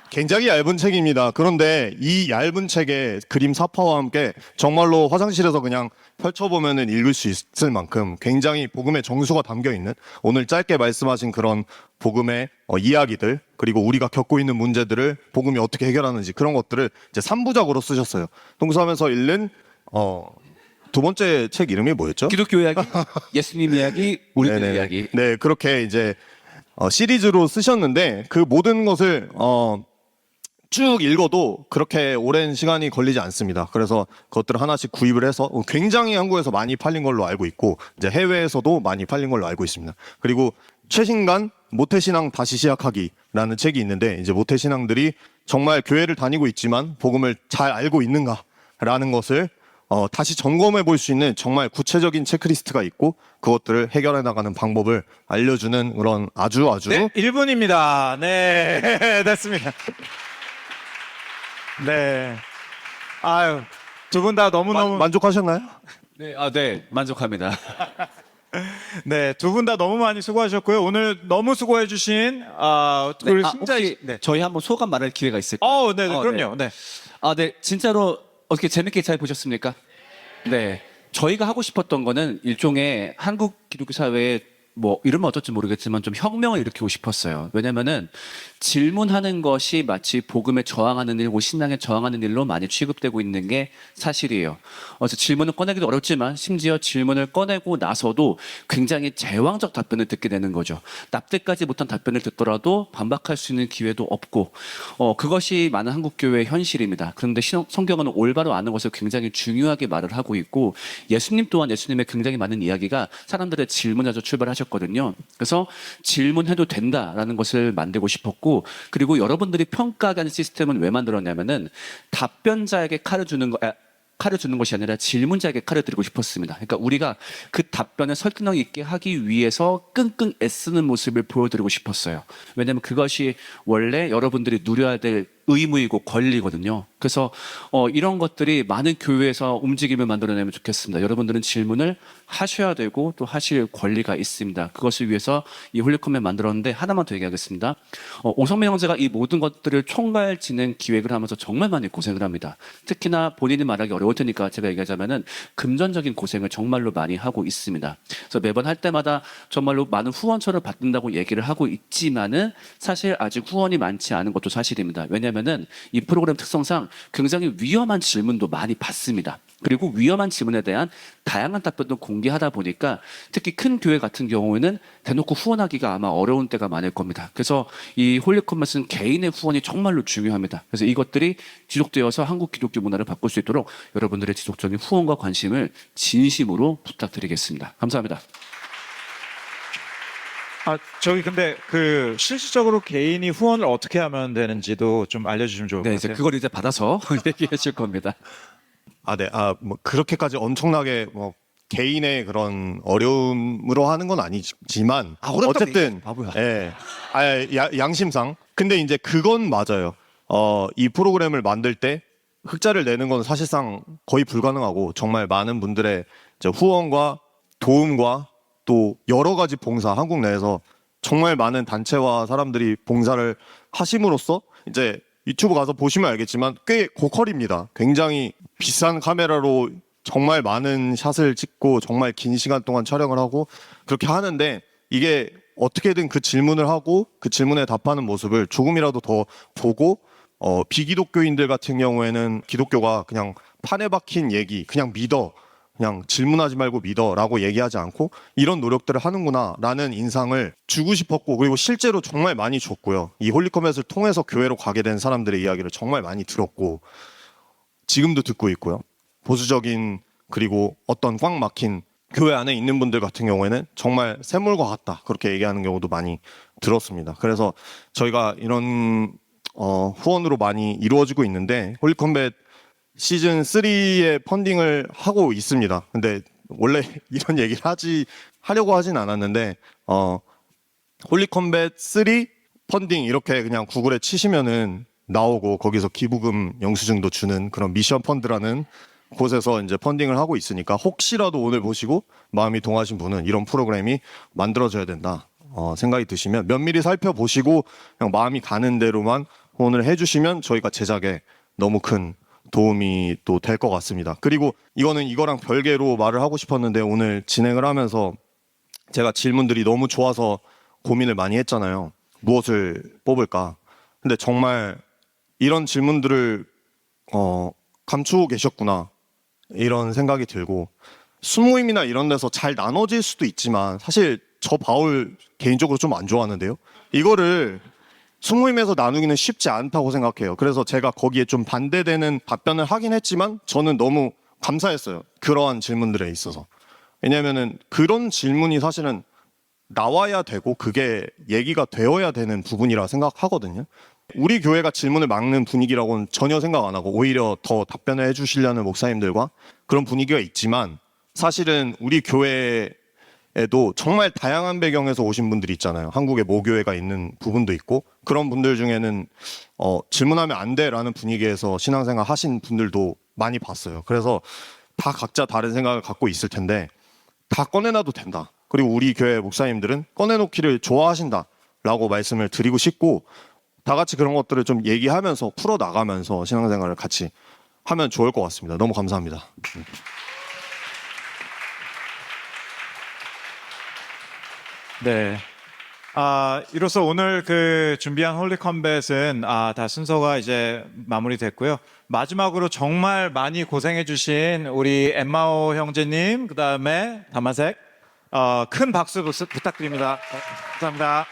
굉장히 얇은 책입니다. 그런데 이 얇은 책에 그림 사파와 함께 정말로 화장실에서 그냥 펼쳐보면 읽을 수 있을 만큼 굉장히 복음의 정수가 담겨 있는 오늘 짧게 말씀하신 그런 복음의 이야기들 그리고 우리가 겪고 있는 문제들을 복음이 어떻게 해결하는지 그런 것들을 이제 3부작으로 쓰셨어요. 동서하면서 읽는 두 번째 책 이름이 뭐였죠? 기독교 이야기, 예수님 이야기, 우리들 네네. 이야기. 네, 그렇게 이제 시리즈로 쓰셨는데 그 모든 것을 쭉 읽어도 그렇게 오랜 시간이 걸리지 않습니다. 그래서 그것들을 하나씩 구입을 해서 굉장히 한국에서 많이 팔린 걸로 알고 있고 이제 해외에서도 많이 팔린 걸로 알고 있습니다. 그리고 최신간 모태신앙 다시 시작하기라는 책이 있는데 이제 모태신앙들이 정말 교회를 다니고 있지만 복음을 잘 알고 있는가라는 것을 다시 점검해 볼 수 있는 정말 구체적인 체크리스트가 있고 그것들을 해결해 나가는 방법을 알려주는 그런 아주 네, 1분입니다. 네, 됐습니다. 네. 아유, 두 분 다 너무너무 만족하셨나요? 네, 네, 만족합니다. 네, 두 분 다 너무 많이 수고하셨고요. 오늘 너무 수고해 주신 우리 승자 혹시 네. 저희 한번 소감 말할 기회가 있을까요? 네, 그럼요. 네. 네, 진짜로 어떻게 재밌게 잘 보셨습니까? 네, 저희가 하고 싶었던 거는 일종의 한국 기독교 사회에 뭐 이러면 어떨지 모르겠지만 좀 혁명을 일으키고 싶었어요. 왜냐면은 질문하는 것이 마치 복음에 저항하는 일, 신앙에 저항하는 일로 많이 취급되고 있는 게 사실이에요. 그래서 질문을 꺼내기도 어렵지만 심지어 질문을 꺼내고 나서도 굉장히 제왕적 답변을 듣게 되는 거죠. 납득까지 못한 답변을 듣더라도 반박할 수 있는 기회도 없고 그것이 많은 한국 교회의 현실입니다. 그런데 성경은 올바로 아는 것을 굉장히 중요하게 말을 하고 있고 예수님 또한 예수님의 굉장히 많은 이야기가 사람들의 질문에서 출발하셨거든요. 그래서 질문해도 된다라는 것을 만들고 싶었고 그리고 여러분들이 평가하는 시스템은 왜 만들었냐면은 답변자에게 칼을 주는 것이 아니라 질문자에게 칼을 드리고 싶었습니다. 그러니까 우리가 그 답변을 설득력 있게 하기 위해서 끙끙 애쓰는 모습을 보여드리고 싶었어요. 왜냐하면 그것이 원래 여러분들이 누려야 될 의무이고 권리거든요. 그래서 이런 것들이 많은 교회에서 움직임을 만들어내면 좋겠습니다. 여러분들은 질문을 하셔야 되고 또 하실 권리가 있습니다. 그것을 위해서 이 홀리콤을 만들었는데 하나만 더 얘기하겠습니다. 오성민 형제가 이 모든 것들을 총괄 진행 기획을 하면서 정말 많이 고생을 합니다. 특히나 본인이 말하기 어려울 테니까 제가 얘기하자면은 금전적인 고생을 정말로 많이 하고 있습니다. 그래서 매번 할 때마다 정말로 많은 후원처를 받는다고 얘기를 하고 있지만은 사실 아직 후원이 많지 않은 것도 사실입니다. 왜냐하면은 이 프로그램 특성상 굉장히 위험한 질문도 많이 받습니다. 그리고 위험한 질문에 대한 다양한 답변도 공개하다 보니까 특히 큰 교회 같은 경우에는 대놓고 후원하기가 아마 어려운 때가 많을 겁니다. 그래서 이 홀리콤맷은 개인의 후원이 정말로 중요합니다. 그래서 이것들이 지속되어서 한국 기독교 문화를 바꿀 수 있도록 여러분들의 지속적인 후원과 관심을 진심으로 부탁드리겠습니다. 감사합니다. 저기 근데 그 실질적으로 개인이 후원을 어떻게 하면 되는지도 좀 알려주시면 좋을 것 네, 같아요. 이제 그걸 이제 받아서 얘기해 줄 겁니다. 네. 뭐 그렇게까지 엄청나게 뭐 개인의 그런 어려움으로 하는 건 아니지만 어쨌든 바보야. 예. 양심상. 근데 이제 그건 맞아요. 이 프로그램을 만들 때 흑자를 내는 건 사실상 거의 불가능하고 정말 많은 분들의 이제 후원과 도움과 또 여러 가지 봉사, 한국 내에서 정말 많은 단체와 사람들이 봉사를 하심으로써 이제 유튜브 가서 보시면 알겠지만 꽤 고퀄입니다. 굉장히 비싼 카메라로 정말 많은 샷을 찍고 정말 긴 시간 동안 촬영을 하고 그렇게 하는데 이게 어떻게든 그 질문을 하고 그 질문에 답하는 모습을 조금이라도 더 보고 비기독교인들 같은 경우에는 기독교가 그냥 판에 박힌 얘기, 그냥 믿어. 그냥 질문하지 말고 믿어라고 얘기하지 않고 이런 노력들을 하는구나라는 인상을 주고 싶었고 그리고 실제로 정말 많이 줬고요. 이 홀리커밋을 통해서 교회로 가게 된 사람들의 이야기를 정말 많이 들었고 지금도 듣고 있고요. 보수적인 그리고 어떤 꽉 막힌 교회 안에 있는 분들 같은 경우에는 정말 샘물과 같다 그렇게 얘기하는 경우도 많이 들었습니다. 그래서 저희가 이런 후원으로 많이 이루어지고 있는데 홀리컴뱃 시즌 3의 펀딩을 하고 있습니다. 근데 원래 이런 얘기를 하려고 하진 않았는데 홀리컴뱃 3 펀딩 이렇게 그냥 구글에 치시면은 나오고 거기서 기부금 영수증도 주는 그런 미션 펀드라는 곳에서 이제 펀딩을 하고 있으니까 혹시라도 오늘 보시고 마음이 동하신 분은 이런 프로그램이 만들어져야 된다 생각이 드시면 면밀히 살펴보시고 그냥 마음이 가는 대로만 후원을 해주시면 저희가 제작에 너무 큰 도움이 또 될 것 같습니다. 그리고 이거는 이거랑 별개로 말을 하고 싶었는데 오늘 진행을 하면서 제가 질문들이 너무 좋아서 고민을 많이 했잖아요. 무엇을 뽑을까? 근데 정말 이런 질문들을 감추고 계셨구나 이런 생각이 들고 수모임이나 이런 데서 잘 나눠질 수도 있지만 사실 저 바울 개인적으로 좀 안 좋아하는데요. 이거를 소모임에서 나누기는 쉽지 않다고 생각해요. 그래서 제가 거기에 좀 반대되는 답변을 하긴 했지만 저는 너무 감사했어요. 그러한 질문들에 있어서. 왜냐면은 그런 질문이 사실은 나와야 되고 그게 얘기가 되어야 되는 부분이라 생각하거든요. 우리 교회가 질문을 막는 분위기라고는 전혀 생각 안 하고 오히려 더 답변을 해주시려는 목사님들과 그런 분위기가 있지만 사실은 우리 교회에도 정말 다양한 배경에서 오신 분들이 있잖아요. 한국에 모교회가 있는 부분도 있고 그런 분들 중에는 질문하면 안 돼라는 분위기에서 신앙생활 하신 분들도 많이 봤어요. 그래서 다 각자 다른 생각을 갖고 있을 텐데 다 꺼내놔도 된다. 그리고 우리 교회 목사님들은 꺼내놓기를 좋아하신다라고 말씀을 드리고 싶고 다 같이 그런 것들을 좀 얘기하면서 풀어나가면서 신앙생활을 같이 하면 좋을 것 같습니다. 너무 감사합니다. 네. 이로써 오늘 그 준비한 홀리 컴뱃은 다 순서가 이제 마무리됐고요. 마지막으로 정말 많이 고생해주신 우리 엠마오 형제님, 그 다음에 다마색, 큰 박수 부탁드립니다. 감사합니다.